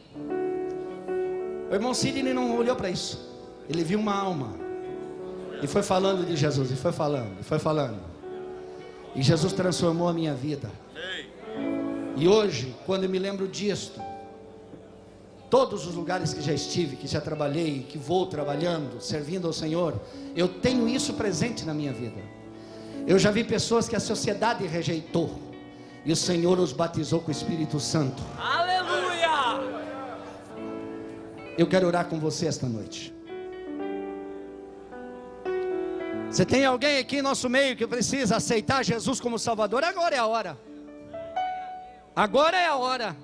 O irmão Sidney não olhou para isso. Ele viu uma alma e foi falando de Jesus, e foi falando, e foi falando. E Jesus transformou a minha vida. E hoje, quando eu me lembro disto, todos os lugares que já estive, que já trabalhei, que vou trabalhando, servindo ao Senhor, eu tenho isso presente na minha vida. Eu já vi pessoas que a sociedade rejeitou, e o Senhor os batizou com o Espírito Santo. Aleluia! Eu quero orar com você esta noite. Você tem alguém aqui em nosso meio que precisa aceitar Jesus como Salvador? Agora é a hora. Agora é a hora.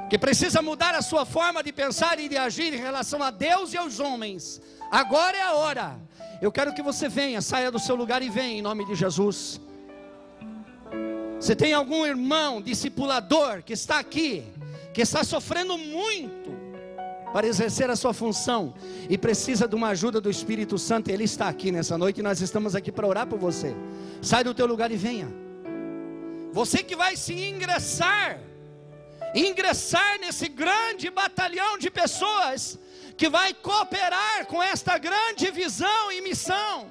Que precisa mudar a sua forma de pensar e de agir em relação a Deus e aos homens. Agora é a hora. Eu quero que você venha, saia do seu lugar e venha em nome de Jesus. Se tem algum irmão discipulador que está aqui, que está sofrendo muito para exercer a sua função e precisa de uma ajuda do Espírito Santo, ele está aqui nessa noite e nós estamos aqui para orar por você. Sai do teu lugar e venha. Você que vai se ingressar nesse grande batalhão de pessoas que vai cooperar com esta grande visão e missão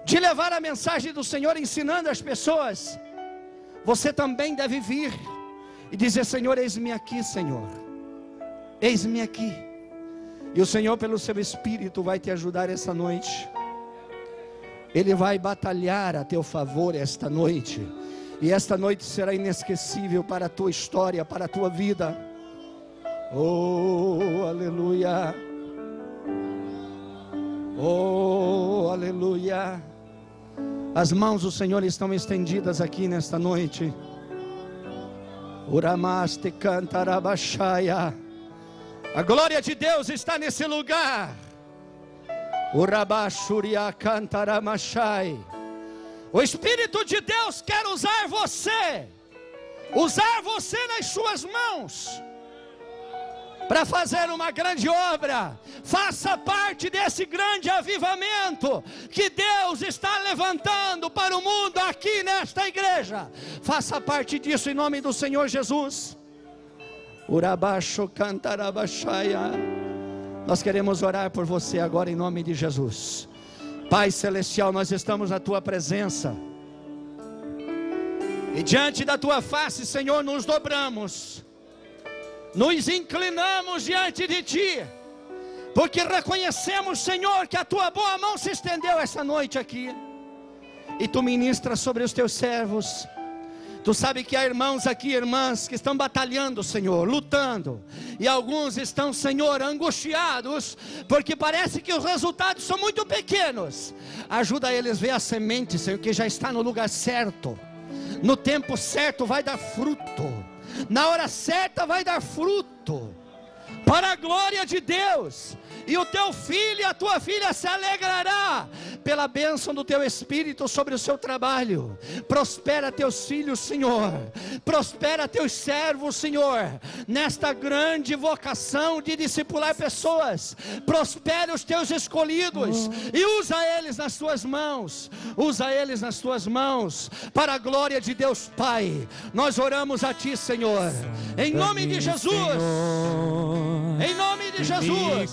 de levar a mensagem do Senhor ensinando as pessoas. Você também deve vir e dizer: Senhor, eis-me aqui, Senhor, eis-me aqui. E o Senhor, pelo seu Espírito, vai te ajudar essa noite. Ele vai batalhar a teu favor esta noite. E esta noite será inesquecível para a tua história, para a tua vida. Oh, aleluia. Oh, aleluia. As mãos do Senhor estão estendidas aqui nesta noite. Uramaste cantarabashaya. A glória de Deus está nesse lugar. Urabashuria cantaramashai. O Espírito de Deus quer usar você nas suas mãos, para fazer uma grande obra. Faça parte desse grande avivamento que Deus está levantando para o mundo aqui nesta igreja. Faça parte disso em nome do Senhor Jesus. Urabaxo cantarabashaya. Nós queremos orar por você agora em nome de Jesus. Pai Celestial, nós estamos na Tua presença, e diante da Tua face, Senhor, nos dobramos, nos inclinamos diante de Ti, porque reconhecemos, Senhor, que a Tua boa mão se estendeu essa noite aqui, e Tu ministras sobre os Teus servos. Tu sabe que há irmãos aqui, irmãs, que estão batalhando, Senhor, lutando. E alguns estão, Senhor, angustiados, porque parece que os resultados são muito pequenos. Ajuda eles a ver a semente, Senhor, que já está no lugar certo. No tempo certo vai dar fruto. Na hora certa vai dar fruto. Para a glória de Deus. E o teu filho e a tua filha se alegrará pela bênção do teu Espírito sobre o seu trabalho. Prospera teus filhos, Senhor. Prospera teus servos, Senhor, nesta grande vocação de discipular pessoas. Prospera os teus escolhidos e usa eles nas tuas mãos. Usa eles nas tuas mãos, para a glória de Deus Pai. Nós oramos a Ti, Senhor, em nome de Jesus. Em nome de Jesus.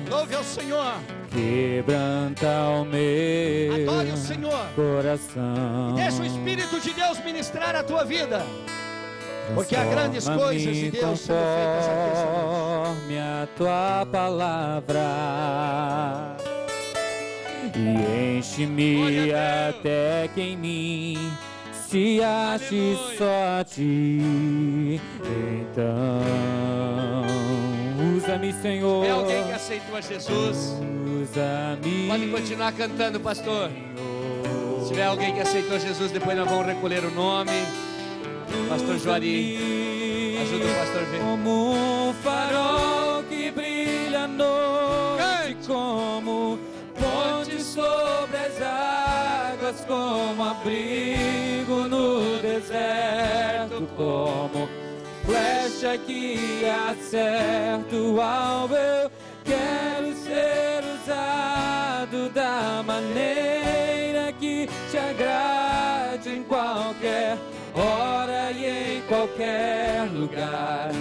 Louve ao Senhor. Quebranta o meu Adore o Senhor. Coração. E deixa o Espírito de Deus ministrar a tua vida, porque há grandes coisas de Deus sendo feitas aqui essa noite. Conforme a tua palavra, e enche-me até que em mim se ache só a Ti. Então usa-me, Senhor. É alguém que aceitou a Jesus? Usa-me. Pode continuar cantando, pastor. Se tiver alguém que aceitou Jesus, depois nós vamos recolher o nome. Pastor Juari, ajuda o pastor a ver. Como um farol que brilha à noite, como ponte sobre as águas, como abrigo no deserto, como flecha que acerta o alvo. Eu quero ser usado da maneira que Te agrade, em qualquer hora e em qualquer lugar.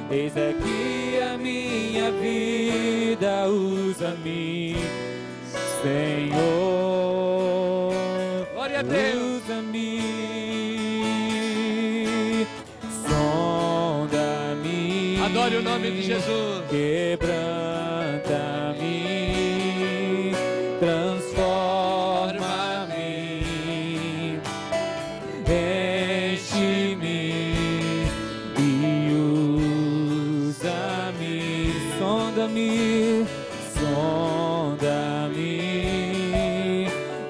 Eis aqui a minha vida, usa-me, Senhor. Glória a Deus. Usa-me, sonda-me. Adore o nome de Jesus. Quebranta-me, transforma-me, enche-me e usa-me. Sonda-me, sonda-me,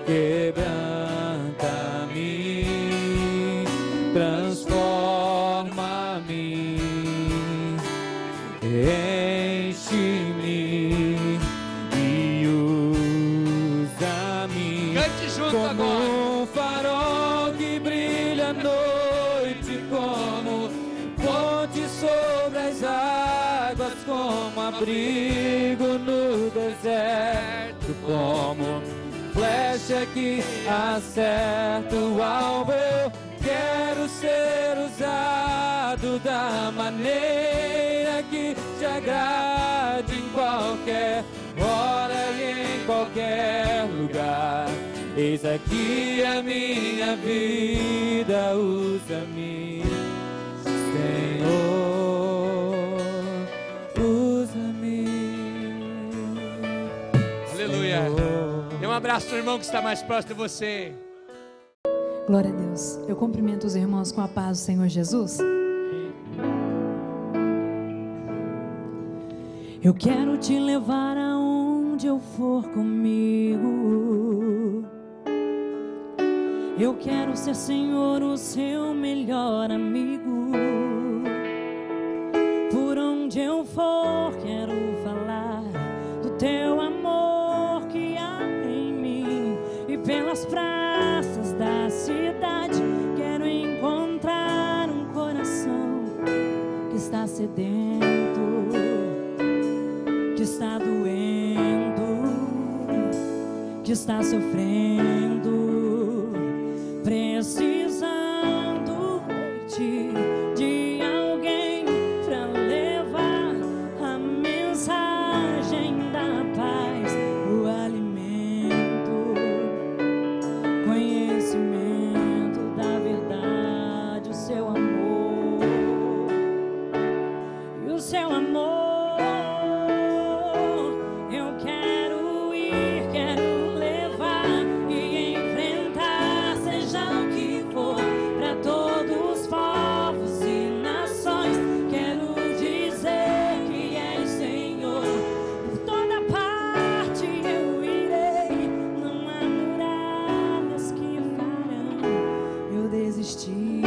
quebranta-me, transforma-me, enche-me e usa-me. Cante junto como agora. um farol sobre as águas, como abrigo no deserto, como flecha que acerta o alvo. Eu quero ser usado da maneira que te agrade, em qualquer hora e em qualquer lugar. Eis aqui a minha vida, usa-me, Senhor, usa-me. Aleluia. Senhor. Dê um abraço no irmão que está mais próximo de você. Glória a Deus. Eu cumprimento os irmãos com a paz do Senhor Jesus. Eu quero te levar aonde eu for comigo. Eu quero ser, Senhor, o seu melhor amigo. Por onde eu for, quero falar do teu amor que há em mim. E pelas praças da cidade, quero encontrar um coração que está sedento, que está doendo, que está sofrendo, precisando de alguém para levar a mensagem da paz, o alimento, conhecimento da verdade, o seu amor e o seu amor. Eu quero ir, quero levar e enfrentar, seja o que for, para todos os povos e nações. Quero dizer que és Senhor, por toda parte eu irei. Não há muralhas que farão eu desistir,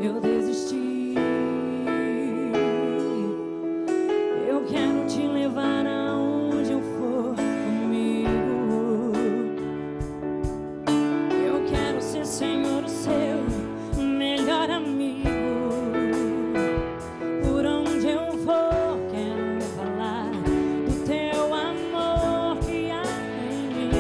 eu desistir. Eu quero te levar aonde eu for comigo. Eu quero ser, Senhor, o seu melhor amigo. Por onde eu for, quero falar do teu amor que há em mim.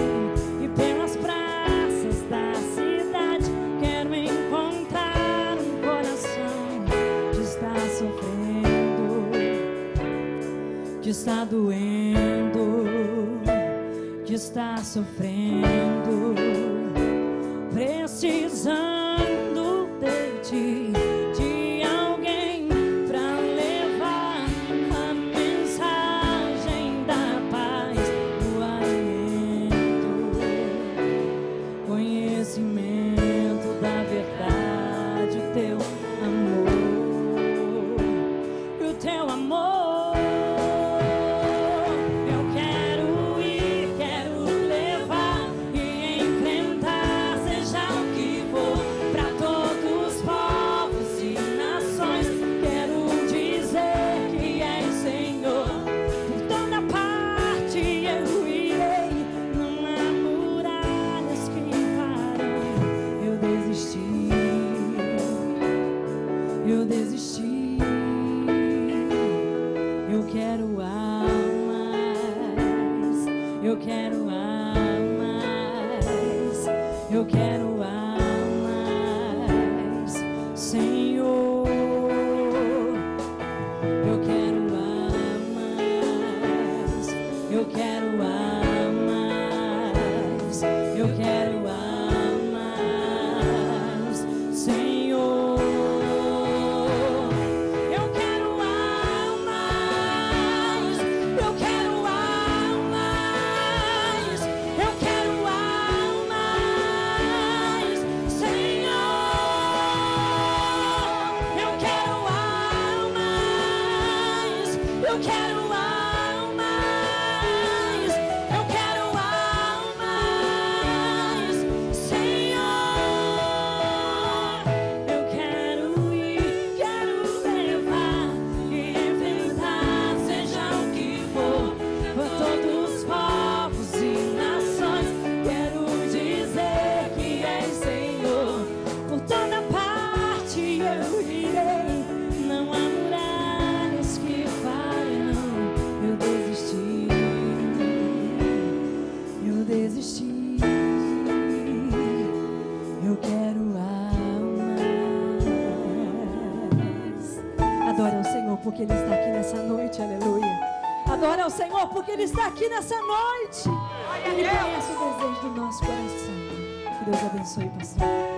E pelas praças da cidade, quero encontrar um coração que está sofrendo, que está doendo, que está sofrendo, precisando de ti, de alguém para levar a mensagem da paz, o alimento, conhecimento da verdade, o teu amor e o teu amor. Eu quero ir, quero levar e enfrentar, seja o que for, para todos os povos e nações. Quero dizer que és Senhor, por toda parte eu irei. Não há muralhas que farão eu desistir, eu desistir. Eu quero mais, eu quero mais, eu quero mais, Senhor. Eu quero mais, eu quero mais, eu quero mais, Senhor. Eu quero mais, eu quero mais, eu quero mais, Senhor. Eu quero mais, eu quero mais, eu quero mais, Senhor. Eu quero ir, quero levar e enfrentar, seja o que for, por todos os povos e nações. Quero dizer que és Senhor, por toda parte eu irei. Adore ao Senhor porque Ele está aqui nessa noite, aleluia. Adore ao Senhor porque Ele está aqui nessa noite. Ele conhece o desejo do nosso coração. Que Deus abençoe, pastor.